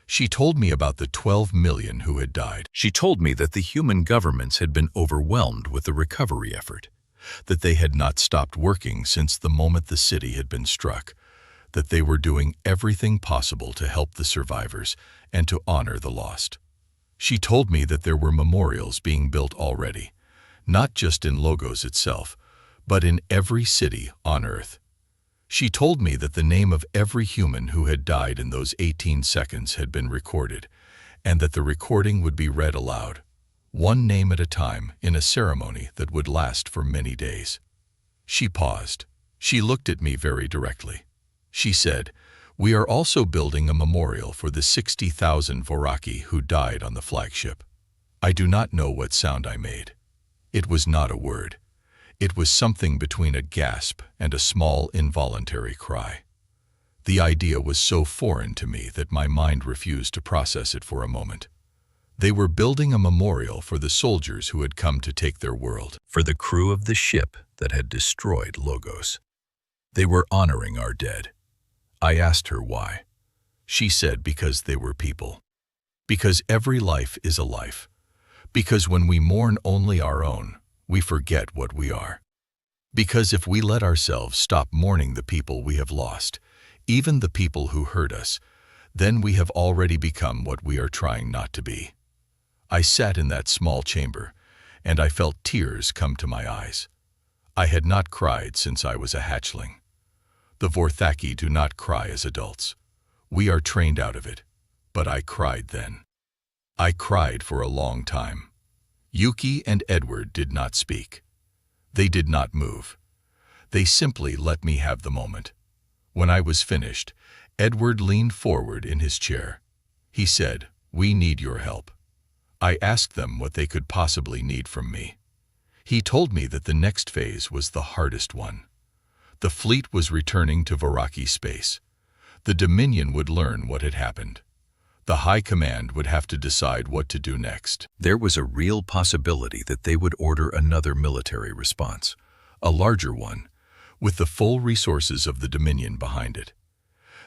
She told me about the 12 million who had died. She told me that the human governments had been overwhelmed with the recovery effort, that they had not stopped working since the moment the city had been struck, that they were doing everything possible to help the survivors and to honor the lost. She told me that there were memorials being built already, not just in Logos itself, but in every city on Earth. She told me that the name of every human who had died in those 18 seconds had been recorded, and that the recording would be read aloud, one name at a time, in a ceremony that would last for many days. She paused. She looked at me very directly. She said, "We are also building a memorial for the 60,000 Voraki who died on the flagship." I do not know what sound I made. It was not a word. It was something between a gasp and a small involuntary cry. The idea was so foreign to me that my mind refused to process it for a moment. They were building a memorial for the soldiers who had come to take their world, For the crew of the ship that had destroyed Logos. They were honoring our dead. I asked her why. She said because they were people. Because every life is a life. Because when we mourn only our own, we forget what we are. Because if we let ourselves stop mourning the people we have lost, even the people who hurt us, then we have already become what we are trying not to be. I sat in that small chamber, and I felt tears come to my eyes. I had not cried since I was a hatchling. The Vorthaki do not cry as adults. We are trained out of it, but I cried then. I cried for a long time. Yuki and Edward did not speak. They did not move. They simply let me have the moment. When I was finished, Edward leaned forward in his chair. He said, "We need your help." I asked them what they could possibly need from me. He told me that the next phase was the hardest one. The fleet was returning to Voraki space. The Dominion would learn what had happened. The High Command would have to decide what to do next. There was a real possibility that they would order another military response, A larger one, with the full resources of the Dominion behind it.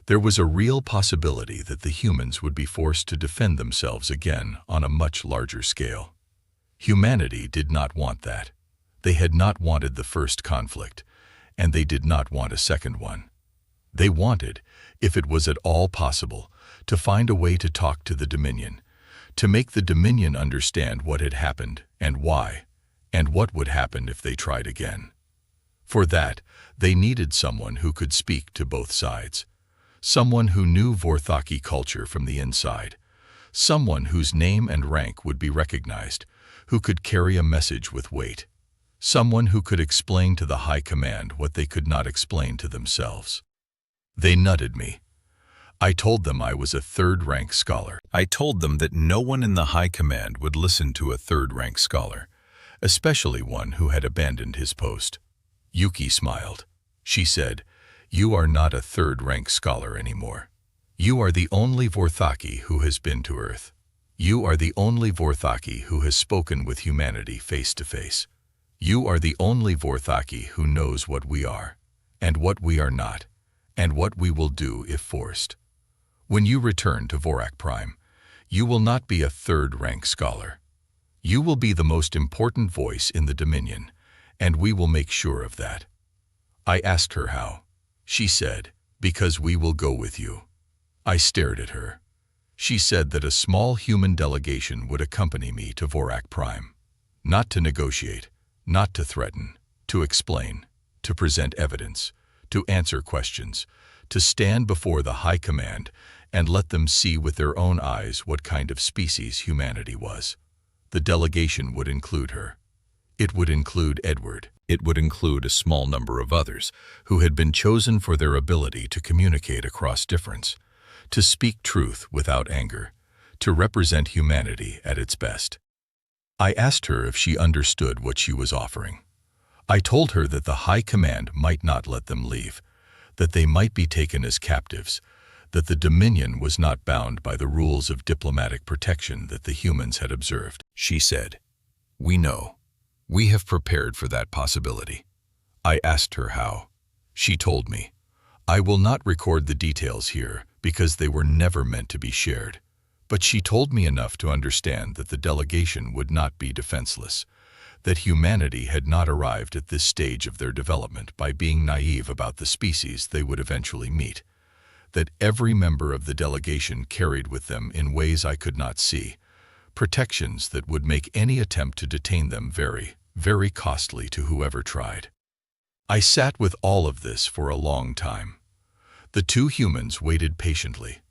There was a real possibility that the humans would be forced to defend themselves again on a much larger scale. Humanity did not want that. They had not wanted the first conflict, and they did not want a second one. They wanted, if it was at all possible, to find a way to talk to the Dominion, to make the Dominion understand what had happened and why, and what would happen if they tried again. For that, they needed someone who could speak to both sides, someone who knew Vorthaki culture from the inside, someone whose name and rank would be recognized, who could carry a message with weight, someone who could explain to the High Command what they could not explain to themselves. They nutted me. I told them I was a third-rank scholar. I told them that no one in the High Command would listen to a third-rank scholar, especially one who had abandoned his post. Yuki smiled. She said, "You are not a third-rank scholar anymore. You are the only Vorthaki who has been to Earth. You are the only Vorthaki who has spoken with humanity face to face. You are the only Vorthaki who knows what we are, and what we are not, and what we will do if forced. When you return to Vorak Prime, you will not be a third-rank scholar. You will be the most important voice in the Dominion, and we will make sure of that." I asked her how. She said, "Because we will go with you." I stared at her. She said that a small human delegation would accompany me to Vorak Prime. Not to negotiate, not to threaten, to explain, to present evidence, to answer questions, to stand before the High Command and let them see with their own eyes what kind of species humanity was. The delegation would include her. It would include Edward. It would include a small number of others who had been chosen for their ability to communicate across difference, to speak truth without anger, to represent humanity at its best. I asked her if she understood what she was offering. I told her that the High Command might not let them leave, that they might be taken as captives, that the Dominion was not bound by the rules of diplomatic protection that the humans had observed. She said, "We know. We have prepared for that possibility." I asked her how. She told me, "I will not record the details here because they were never meant to be shared." But she told me enough to understand that the delegation would not be defenseless, that humanity had not arrived at this stage of their development by being naive about the species they would eventually meet, that every member of the delegation carried with them in ways I could not see, protections that would make any attempt to detain them very, very costly to whoever tried. I sat with all of this for a long time. The two humans waited patiently.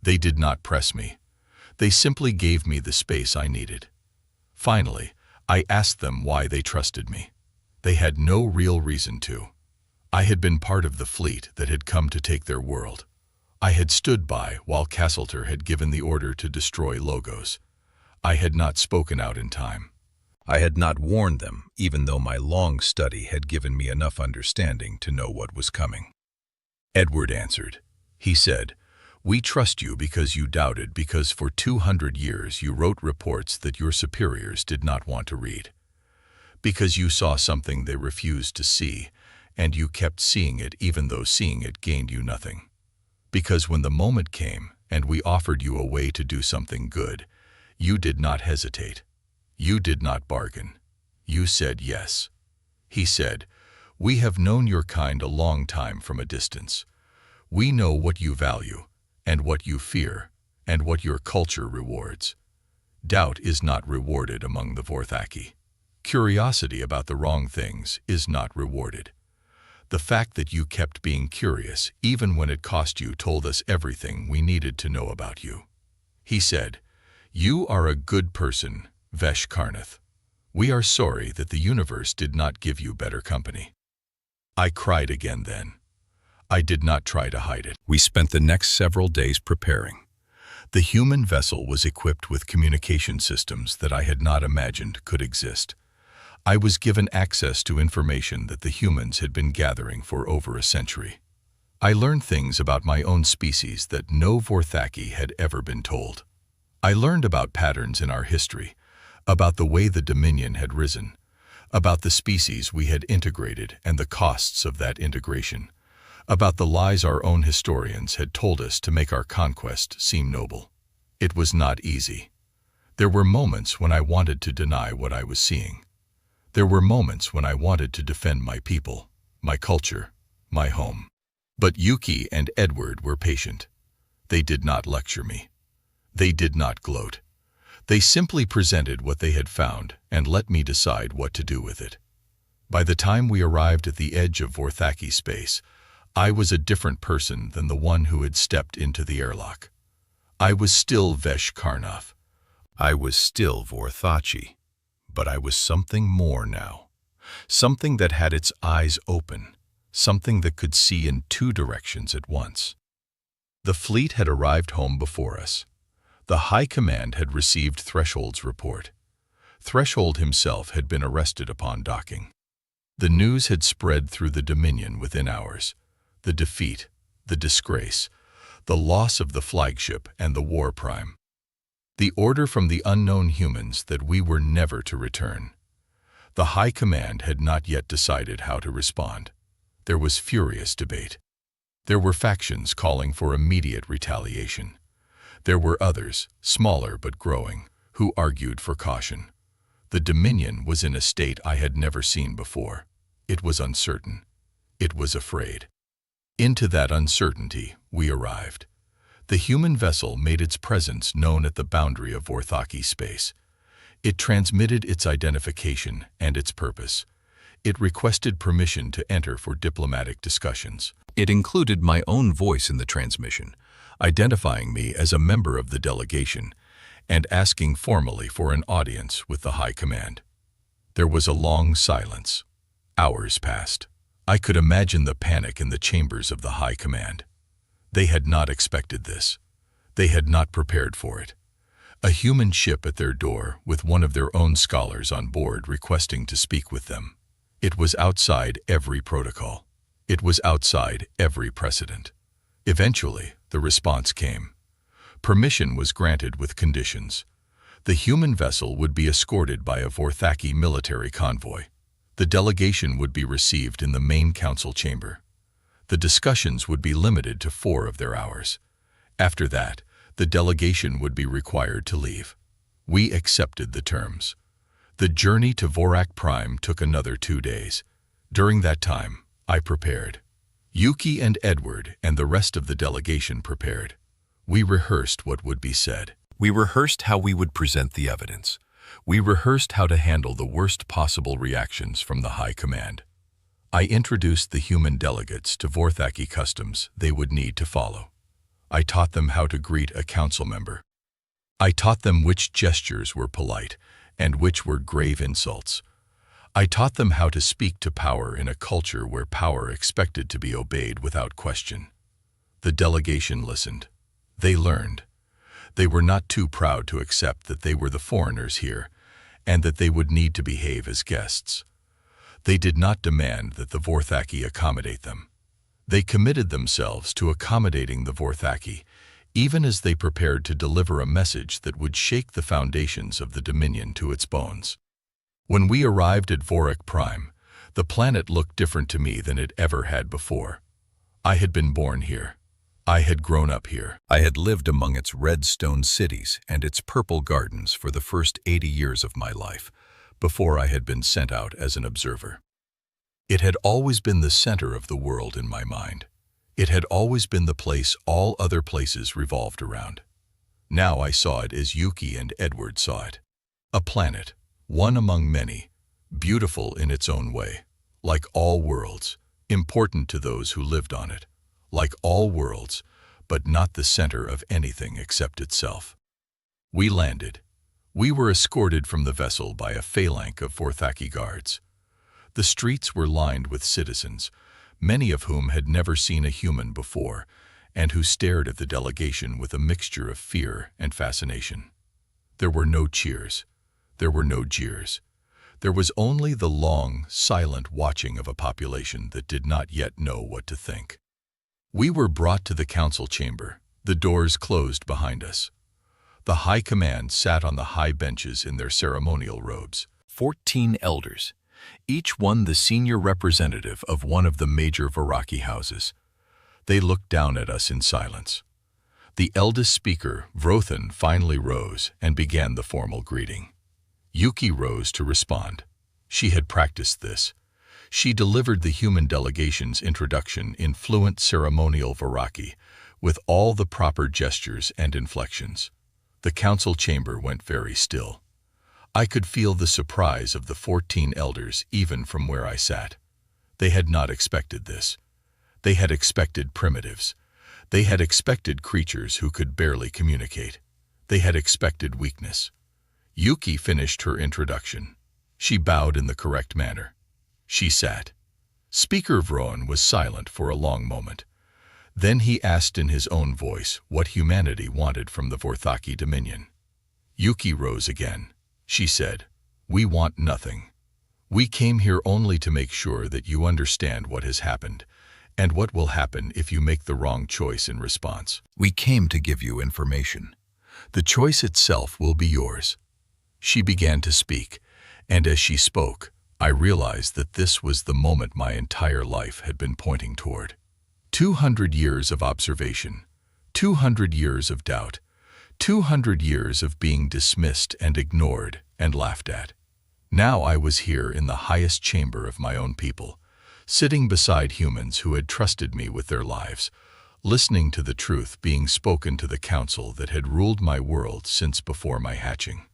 They did not press me. They simply gave me the space I needed. Finally, I asked them why they trusted me. They had no real reason to. I had been part of the fleet that had come to take their world. I had stood by while Castleter had given the order to destroy Logos. I had not spoken out in time. I had not warned them, even though my long study had given me enough understanding to know what was coming. Edward answered. He said, "We trust you because you doubted, because for 200 years you wrote reports that your superiors did not want to read. Because you saw something they refused to see, and you kept seeing it even though seeing it gained you nothing. Because when the moment came and we offered you a way to do something good, you did not hesitate. You did not bargain. You said yes." He said, "We have known your kind a long time from a distance. We know what you value, and what you fear, and what your culture rewards. Doubt is not rewarded among the Vorthaki. Curiosity about the wrong things is not rewarded. The fact that you kept being curious, even when it cost you, told us everything we needed to know about you." He said, "You are a good person, Vesh Karnath. We are sorry that the universe did not give you better company." I cried again then. I did not try to hide it. We spent the next several days preparing. The human vessel was equipped with communication systems that I had not imagined could exist. I was given access to information that the humans had been gathering for over a century. I learned things about my own species that no Vorthaki had ever been told. I learned about patterns in our history, about the way the Dominion had risen, about the species we had integrated and the costs of that integration, about the lies our own historians had told us to make our conquest seem noble. It was not easy. There were moments when I wanted to deny what I was seeing. There were moments when I wanted to defend my people, my culture, my home. But Yuki and Edward were patient. They did not lecture me. They did not gloat. They simply presented what they had found and let me decide what to do with it. By the time we arrived at the edge of Vorthaki space, I was a different person than the one who had stepped into the airlock. I was still Vesh Karnath. I was still Vorthachi, but I was something more now. Something that had its eyes open, something that could see in two directions at once. The fleet had arrived home before us. The High Command had received Threshold's report. Threshold himself had been arrested upon docking. The news had spread through the Dominion within hours. The defeat, the disgrace, the loss of the flagship and the war prime. The order from the unknown humans that we were never to return. The High Command had not yet decided how to respond. There was furious debate. There were factions calling for immediate retaliation. There were others, smaller but growing, who argued for caution. The Dominion was in a state I had never seen before. It was uncertain. It was afraid. Into that uncertainty we arrived. The human vessel made its presence known at the boundary of Vorthaki space. It transmitted its identification and its purpose. It requested permission to enter for diplomatic discussions. It included my own voice in the transmission, identifying me as a member of the delegation and asking formally for an audience with the High Command. There was a long silence. Hours passed. I could imagine the panic in the chambers of the High Command. They had not expected this. They had not prepared for it. A human ship at their door with one of their own scholars on board requesting to speak with them. It was outside every protocol. It was outside every precedent. Eventually, the response came. Permission was granted with conditions. The human vessel would be escorted by a Vorthaki military convoy. The delegation would be received in the main council chamber. The discussions would be limited to 4 of their hours. After that, the delegation would be required to leave. We accepted the terms. The journey to Vorak Prime took another 2 days. During that time, I prepared. Yuki and Edward and the rest of the delegation prepared. We rehearsed what would be said. We rehearsed how we would present the evidence. We rehearsed how to handle the worst possible reactions from the High Command. I introduced the human delegates to Vorthaki customs they would need to follow. I taught them how to greet a council member. I taught them which gestures were polite and which were grave insults. I taught them how to speak to power in a culture where power expected to be obeyed without question. The delegation listened. They learned. They were not too proud to accept that they were the foreigners here and that they would need to behave as guests. They did not demand that the Vorthaki accommodate them. They committed themselves to accommodating the Vorthaki, even as they prepared to deliver a message that would shake the foundations of the Dominion to its bones. When we arrived at Vorik Prime, the planet looked different to me than it ever had before. I had been born here. I had grown up here. I had lived among its red stone cities and its purple gardens for the first 80 years of my life, before I had been sent out as an observer. It had always been the center of the world in my mind. It had always been the place all other places revolved around. Now I saw it as Yuki and Edward saw it. A planet, one among many, beautiful in its own way, like all worlds, important to those who lived on it, like all worlds, but not the center of anything except itself. We landed. We were escorted from the vessel by a phalanx of Vorthaki guards. The streets were lined with citizens, many of whom had never seen a human before, and who stared at the delegation with a mixture of fear and fascination. There were no cheers. There were no jeers. There was only the long, silent watching of a population that did not yet know what to think. We were brought to the council chamber, the doors closed behind us. The High Command sat on the high benches in their ceremonial robes. 14 elders, each one the senior representative of one of the major Voraki houses. They looked down at us in silence. The eldest speaker, Vrothan, finally rose and began the formal greeting. Yuki rose to respond. She had practiced this. She delivered the human delegation's introduction in fluent ceremonial Voraki, with all the proper gestures and inflections. The council chamber went very still. I could feel the surprise of the 14 elders even from where I sat. They had not expected this. They had expected primitives. They had expected creatures who could barely communicate. They had expected weakness. Yuki finished her introduction. She bowed in the correct manner. She sat. Speaker Vroan was silent for a long moment. Then he asked in his own voice what humanity wanted from the Vorthaki Dominion. Yuki rose again. She said, "We want nothing. We came here only to make sure that you understand what has happened, and what will happen if you make the wrong choice in response. We came to give you information. The choice itself will be yours." She began to speak, and as she spoke, I realized that this was the moment my entire life had been pointing toward. 200 years of observation, 200 years of doubt, 200 years of being dismissed and ignored and laughed at. Now I was here in the highest chamber of my own people, sitting beside humans who had trusted me with their lives, listening to the truth being spoken to the council that had ruled my world since before my hatching.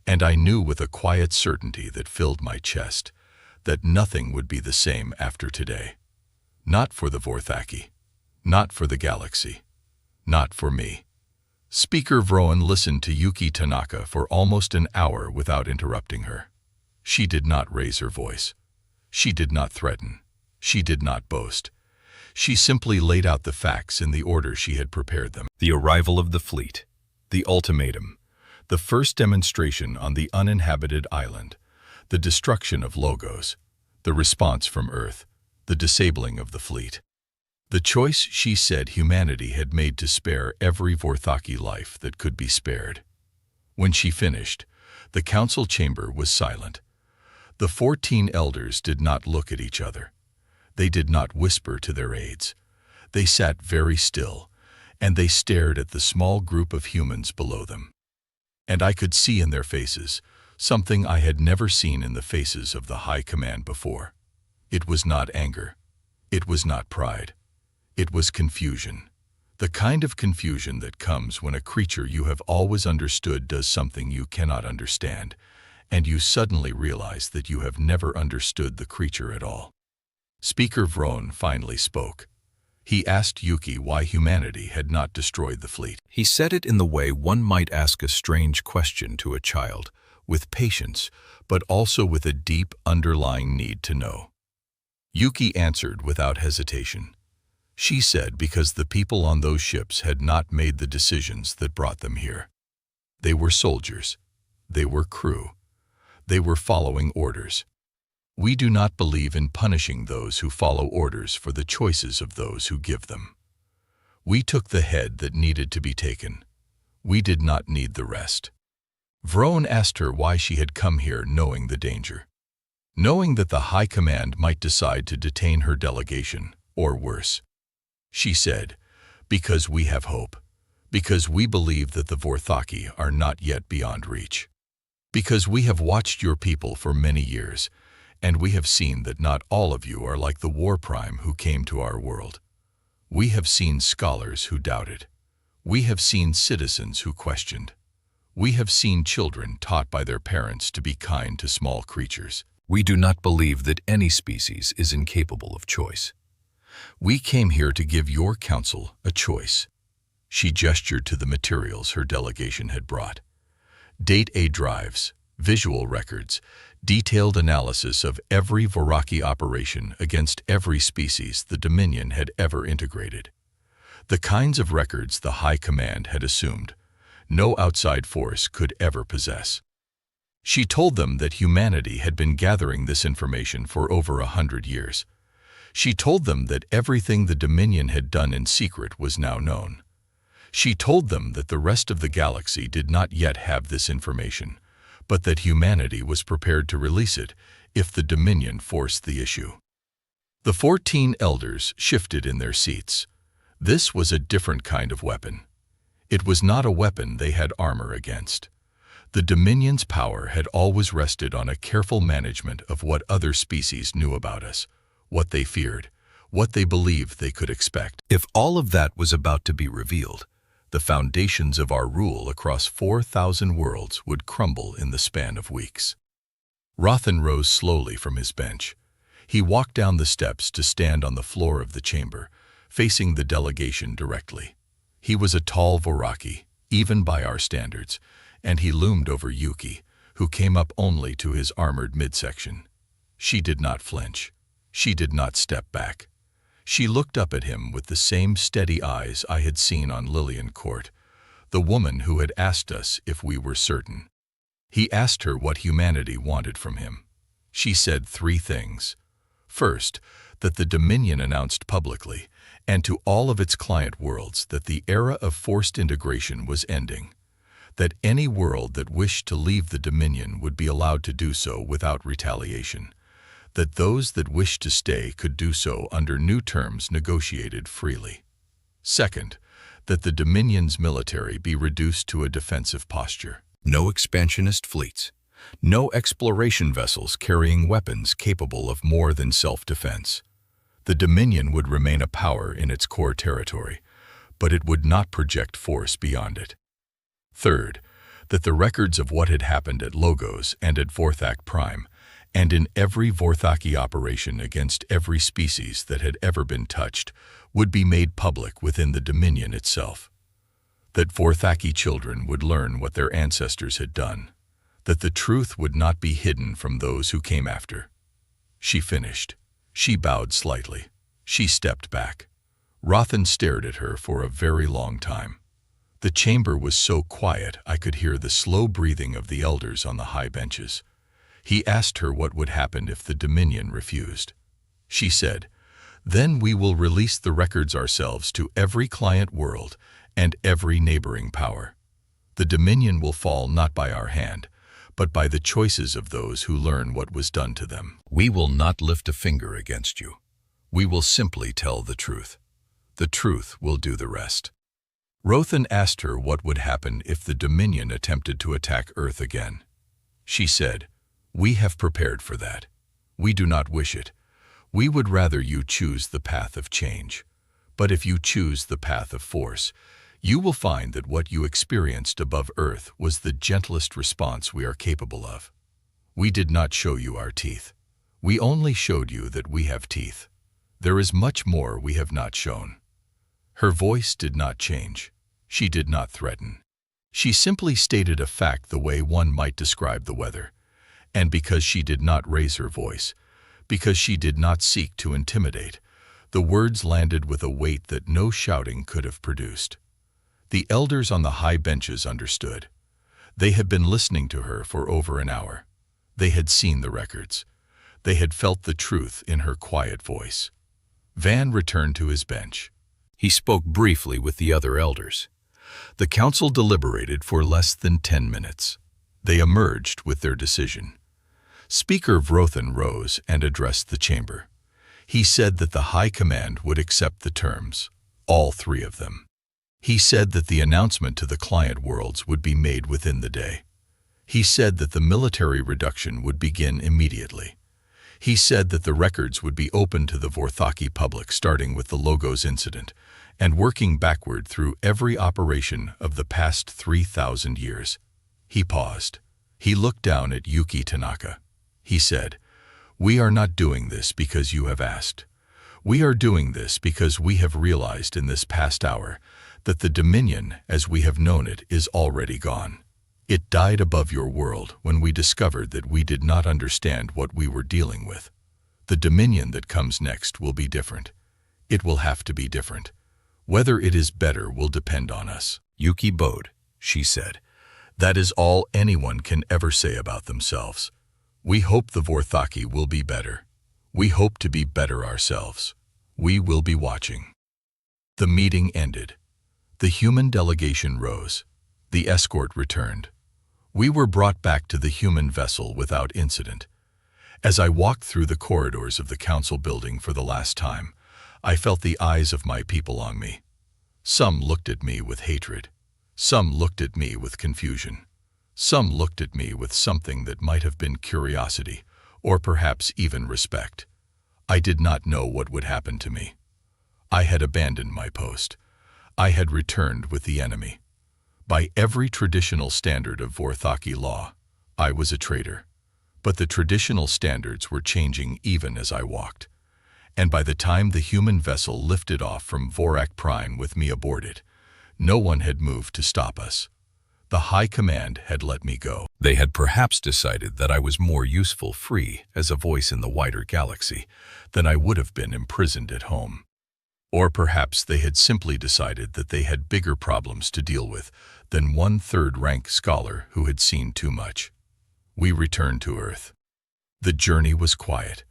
And I knew with a quiet certainty that filled my chest that nothing would be the same after today. Not for the Vorthaki, not for the galaxy, not for me. Speaker Vroan listened to Yuki Tanaka for almost an hour without interrupting her. She did not raise her voice. She did not threaten. She did not boast. She simply laid out the facts in the order she had prepared them. The arrival of the fleet, The ultimatum, the first demonstration on the uninhabited island, the destruction of Logos, the response from Earth, the disabling of the fleet. The choice she said humanity had made to spare every Vorthaki life that could be spared. When she finished, the council chamber was silent. The 14 elders did not look at each other. They did not whisper to their aides. They sat very still, and they stared at the small group of humans below them. And I could see in their faces something I had never seen in the faces of the High Command before. It was not anger. It was not pride. It was confusion. The kind of confusion that comes when a creature you have always understood does something you cannot understand, and you suddenly realize that you have never understood the creature at all. Speaker Vrone finally spoke. He asked Yuki why humanity had not destroyed the fleet. He said it in the way one might ask a strange question to a child, with patience, but also with a deep underlying need to know. Yuki answered without hesitation. She said because the people on those ships had not made the decisions that brought them here. They were soldiers. They were crew. They were following orders. We do not believe in punishing those who follow orders for the choices of those who give them. We took the head that needed to be taken. We did not need the rest. Vrone asked her why she had come here knowing the danger. Knowing that the High Command might decide to detain her delegation, or worse. She said, because we have hope. Because we believe that the Vorthaki are not yet beyond reach. Because we have watched your people for many years, and we have seen that not all of you are like the war prime who came to our world. We have seen scholars who doubted. We have seen citizens who questioned. We have seen children taught by their parents to be kind to small creatures. We do not believe that any species is incapable of choice. We came here to give your council a choice. She gestured to the materials her delegation had brought. Date A drives, visual records, detailed analysis of every Voraki operation against every species the Dominion had ever integrated. The kinds of records the High Command had assumed no outside force could ever possess. She told them that humanity had been gathering this information for over 100 years. She told them that everything the Dominion had done in secret was now known. She told them that the rest of the galaxy did not yet have this information, but that humanity was prepared to release it if the Dominion forced the issue. The 14 elders shifted in their seats. This was a different kind of weapon. It was not a weapon they had armor against. The Dominion's power had always rested on a careful management of what other species knew about us, what they feared, what they believed they could expect. If all of that was about to be revealed, the foundations of our rule across 4,000 worlds would crumble in the span of weeks. Rothan rose slowly from his bench. He walked down the steps to stand on the floor of the chamber, facing the delegation directly. He was a tall Voraki, even by our standards, and he loomed over Yuki, who came up only to his armored midsection. She did not flinch. She did not step back. She looked up at him with the same steady eyes I had seen on Lillian Court, the woman who had asked us if we were certain. He asked her what humanity wanted from him. She said 3 things. First, that the Dominion announced publicly, and to all of its client worlds, that the era of forced integration was ending, that any world that wished to leave the Dominion would be allowed to do so without retaliation, that those that wished to stay could do so under new terms negotiated freely. Second, that the Dominion's military be reduced to a defensive posture. No expansionist fleets. No exploration vessels carrying weapons capable of more than self-defense. The Dominion would remain a power in its core territory, but it would not project force beyond it. Third, that the records of what had happened at Logos and at Vorthak Prime, and in every Vorthaki operation against every species that had ever been touched, would be made public within the Dominion itself. That Vorthaki children would learn what their ancestors had done. That the truth would not be hidden from those who came after. She finished. She bowed slightly. She stepped back. Rothan stared at her for a very long time. The chamber was so quiet I could hear the slow breathing of the elders on the high benches. He asked her what would happen if the Dominion refused. She said, "Then we will release the records ourselves to every client world and every neighboring power. The Dominion will fall not by our hand, but by the choices of those who learn what was done to them. We will not lift a finger against you. We will simply tell the truth. The truth will do the rest." Rothan asked her what would happen if the Dominion attempted to attack Earth again. She said, "We have prepared for that. We do not wish it. We would rather you choose the path of change. But if you choose the path of force, you will find that what you experienced above Earth was the gentlest response we are capable of. We did not show you our teeth. We only showed you that we have teeth. There is much more we have not shown. Her voice did not change. She did not threaten. She simply stated a fact the way one might describe the weather. And because she did not raise her voice, because she did not seek to intimidate, the words landed with a weight that no shouting could have produced. The elders on the high benches understood. They had been listening to her for over an hour. They had seen the records. They had felt the truth in her quiet voice. Van returned to his bench. He spoke briefly with the other elders. The council deliberated for less than 10 minutes. They emerged with their decision. Speaker Vrothan rose and addressed the chamber. He said that the High Command would accept the terms, all 3 of them. He said that the announcement to the client worlds would be made within the day. He said that the military reduction would begin immediately. He said that the records would be open to the Vorthaki public starting with the Logos incident and working backward through every operation of the past 3,000 years. He paused. He looked down at Yuki Tanaka. He said, "We are not doing this because you have asked. We are doing this because we have realized in this past hour that the Dominion, as we have known it, is already gone. It died above your world when we discovered that we did not understand what we were dealing with. The Dominion that comes next will be different. It will have to be different. Whether it is better will depend on us." Yuki bowed. She said, "That is all anyone can ever say about themselves. We hope the Vorthaki will be better. We hope to be better ourselves. We will be watching." The meeting ended. The human delegation rose. The escort returned. We were brought back to the human vessel without incident. As I walked through the corridors of the council building for the last time, I felt the eyes of my people on me. Some looked at me with hatred. Some looked at me with confusion. Some looked at me with something that might have been curiosity, or perhaps even respect. I did not know what would happen to me. I had abandoned my post. I had returned with the enemy. By every traditional standard of Vorthaki law, I was a traitor. But the traditional standards were changing even as I walked. And by the time the human vessel lifted off from Vorak Prime with me aboard it, no one had moved to stop us. The High Command had let me go. They had perhaps decided that I was more useful free as a voice in the wider galaxy than I would have been imprisoned at home. Or perhaps they had simply decided that they had bigger problems to deal with than one third-rank scholar who had seen too much. We returned to Earth. The journey was quiet.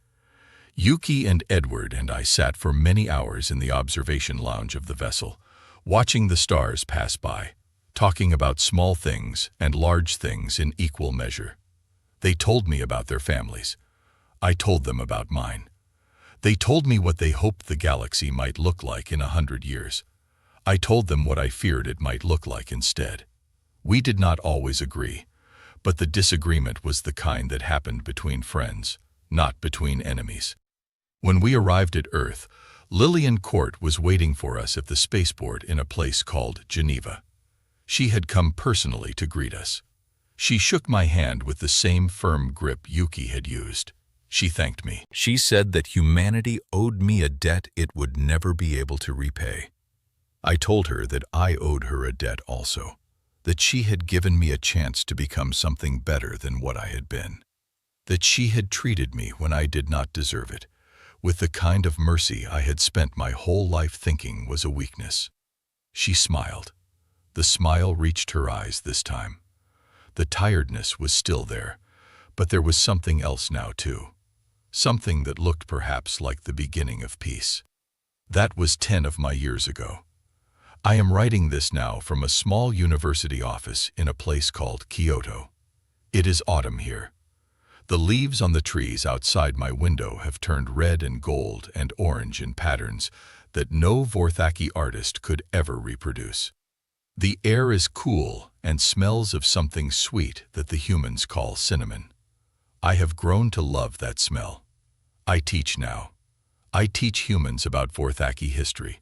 Yuki and Edward and I sat for many hours in the observation lounge of the vessel, watching the stars pass by, talking about small things and large things in equal measure. They told me about their families. I told them about mine. They told me what they hoped the galaxy might look like in 100 years. I told them what I feared it might look like instead. We did not always agree, but the disagreement was the kind that happened between friends, not between enemies. When we arrived at Earth, Lillian Court was waiting for us at the spaceport in a place called Geneva. She had come personally to greet us. She shook my hand with the same firm grip Yuki had used. She thanked me. She said that humanity owed me a debt it would never be able to repay. I told her that I owed her a debt also, that she had given me a chance to become something better than what I had been, that she had treated me when I did not deserve it, with the kind of mercy I had spent my whole life thinking was a weakness. She smiled. The smile reached her eyes this time. The tiredness was still there, but there was something else now too. Something that looked perhaps like the beginning of peace. That was 10 of my years ago. I am writing this now from a small university office in a place called Kyoto. It is autumn here. The leaves on the trees outside my window have turned red and gold and orange in patterns that no Vorthaki artist could ever reproduce. The air is cool and smells of something sweet that the humans call cinnamon. I have grown to love that smell. I teach now. I teach humans about Vorthaki history,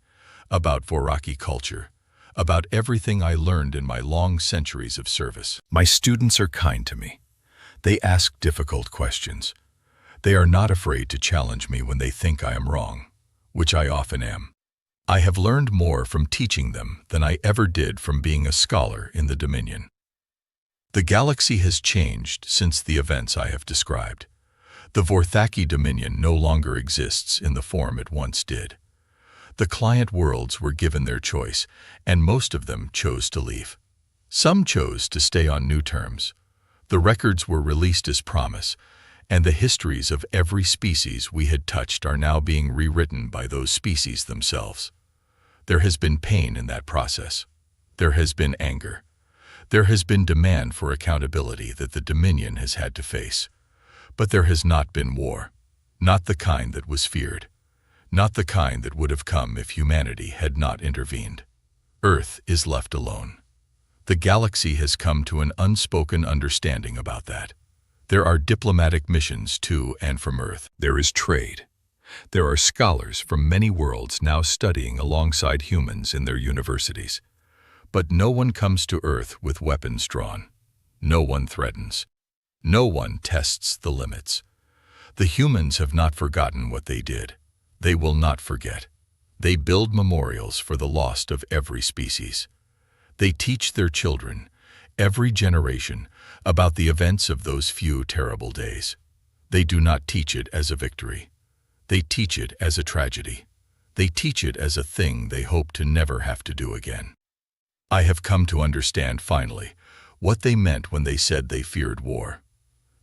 about Voraki culture, about everything I learned in my long centuries of service. My students are kind to me. They ask difficult questions. They are not afraid to challenge me when they think I am wrong, which I often am. I have learned more from teaching them than I ever did from being a scholar in the Dominion. The galaxy has changed since the events I have described. The Vorthaki Dominion no longer exists in the form it once did. The client worlds were given their choice, and most of them chose to leave. Some chose to stay on new terms. The records were released as promise, and the histories of every species we had touched are now being rewritten by those species themselves. There has been pain in that process. There has been anger. There has been demand for accountability that the Dominion has had to face. But there has not been war, not the kind that was feared, not the kind that would have come if humanity had not intervened. Earth is left alone. The galaxy has come to an unspoken understanding about that. There are diplomatic missions to and from Earth. There is trade. There are scholars from many worlds now studying alongside humans in their universities. But no one comes to Earth with weapons drawn. No one threatens. No one tests the limits. The humans have not forgotten what they did. They will not forget. They build memorials for the lost of every species. They teach their children, every generation, about the events of those few terrible days. They do not teach it as a victory. They teach it as a tragedy. They teach it as a thing they hope to never have to do again. I have come to understand finally what they meant when they said they feared war.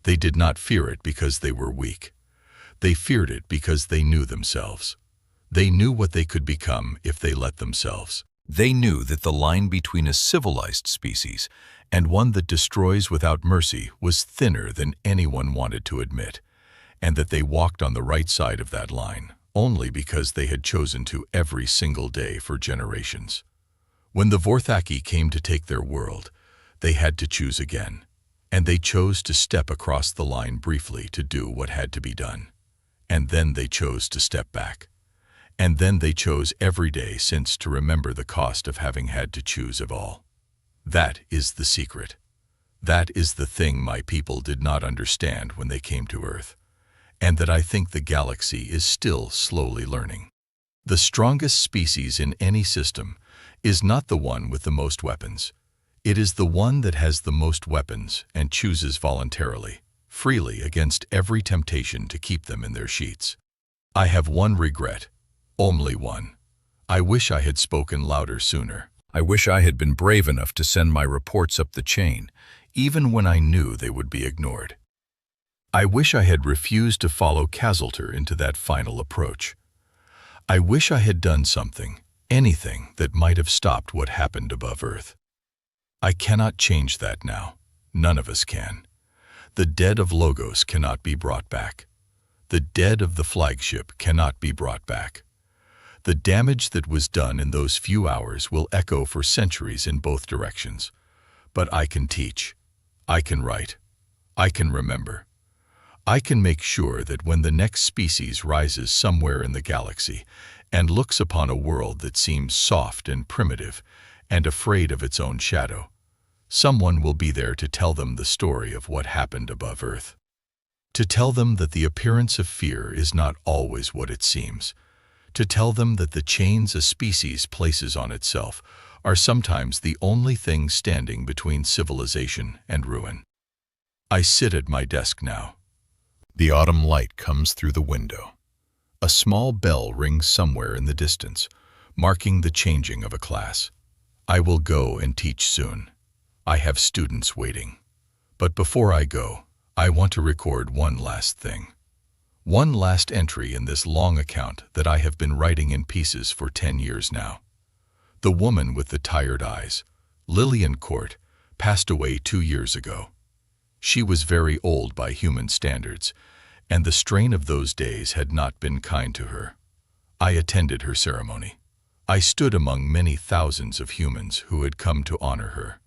They did not fear it because they were weak. They feared it because they knew themselves. They knew what they could become if they let themselves. They knew that the line between a civilized species and one that destroys without mercy was thinner than anyone wanted to admit, and that they walked on the right side of that line only because they had chosen to every single day for generations. When the Vorthaki came to take their world, they had to choose again, and they chose to step across the line briefly to do what had to be done. And then they chose to step back. And then they chose every day since to remember the cost of having had to choose of all. That is the secret. That is the thing my people did not understand when they came to Earth, and that I think the galaxy is still slowly learning. The strongest species in any system is not the one with the most weapons. It is the one that has the most weapons and chooses voluntarily, freely against every temptation to keep them in their sheets. I have one regret, only one. I wish I had spoken louder sooner. I wish I had been brave enough to send my reports up the chain, even when I knew they would be ignored. I wish I had refused to follow Casalter into that final approach. I wish I had done something, anything that might have stopped what happened above Earth. I cannot change that now. None of us can. The dead of Logos cannot be brought back. The dead of the flagship cannot be brought back. The damage that was done in those few hours will echo for centuries in both directions. But I can teach. I can write. I can remember. I can make sure that when the next species rises somewhere in the galaxy and looks upon a world that seems soft and primitive and afraid of its own shadow, someone will be there to tell them the story of what happened above Earth. To tell them that the appearance of fear is not always what it seems. To tell them that the chains a species places on itself are sometimes the only thing standing between civilization and ruin. I sit at my desk now. The autumn light comes through the window. A small bell rings somewhere in the distance, marking the changing of a class. I will go and teach soon. I have students waiting. But before I go, I want to record one last thing. One last entry in this long account that I have been writing in pieces for 10 years now. The woman with the tired eyes, Lillian Court, passed away 2 years ago. She was very old by human standards, and the strain of those days had not been kind to her. I attended her ceremony. I stood among many thousands of humans who had come to honor her.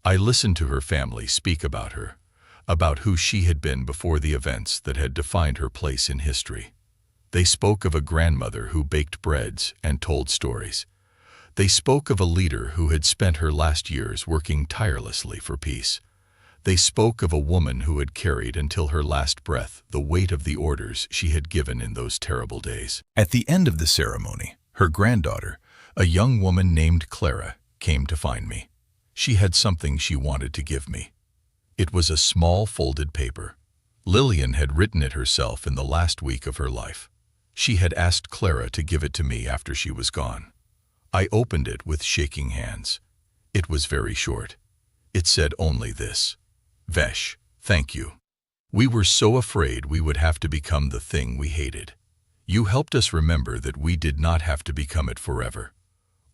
I listened to her family speak about her, about who she had been before the events that had defined her place in history. They spoke of a grandmother who baked breads and told stories. They spoke of a leader who had spent her last years working tirelessly for peace. They spoke of a woman who had carried until her last breath the weight of the orders she had given in those terrible days. At the end of the ceremony, her granddaughter, a young woman named Clara, came to find me. She had something she wanted to give me. It was a small folded paper. Lillian had written it herself in the last week of her life. She had asked Clara to give it to me after she was gone. I opened it with shaking hands. It was very short. It said only this: "Vesh, thank you. We were so afraid we would have to become the thing we hated. You helped us remember that we did not have to become it forever.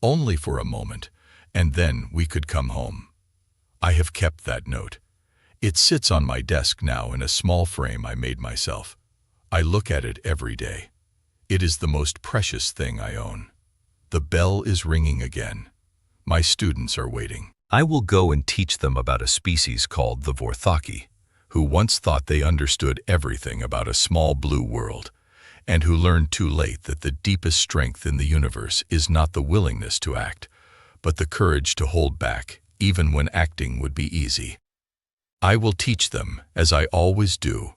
Only for a moment, and then we could come home." I have kept that note. It sits on my desk now in a small frame I made myself. I look at it every day. It is the most precious thing I own. The bell is ringing again. My students are waiting. I will go and teach them about a species called the Vorthaki, who once thought they understood everything about a small blue world, and who learned too late that the deepest strength in the universe is not the willingness to act, but the courage to hold back, even when acting would be easy. I will teach them, as I always do,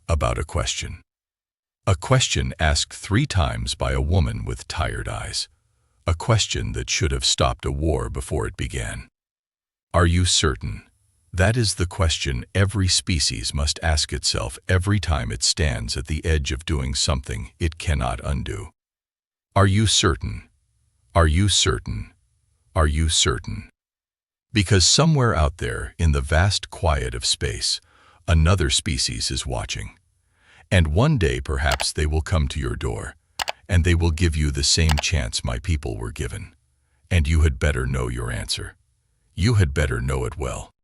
about a question. A question asked 3 times by a woman with tired eyes. A question that should have stopped a war before it began. Are you certain? That is the question every species must ask itself every time it stands at the edge of doing something it cannot undo. Are you certain? Are you certain? Are you certain? Because somewhere out there in the vast quiet of space, another species is watching. And one day perhaps they will come to your door, and they will give you the same chance my people were given. And you had better know your answer. You had better know it well.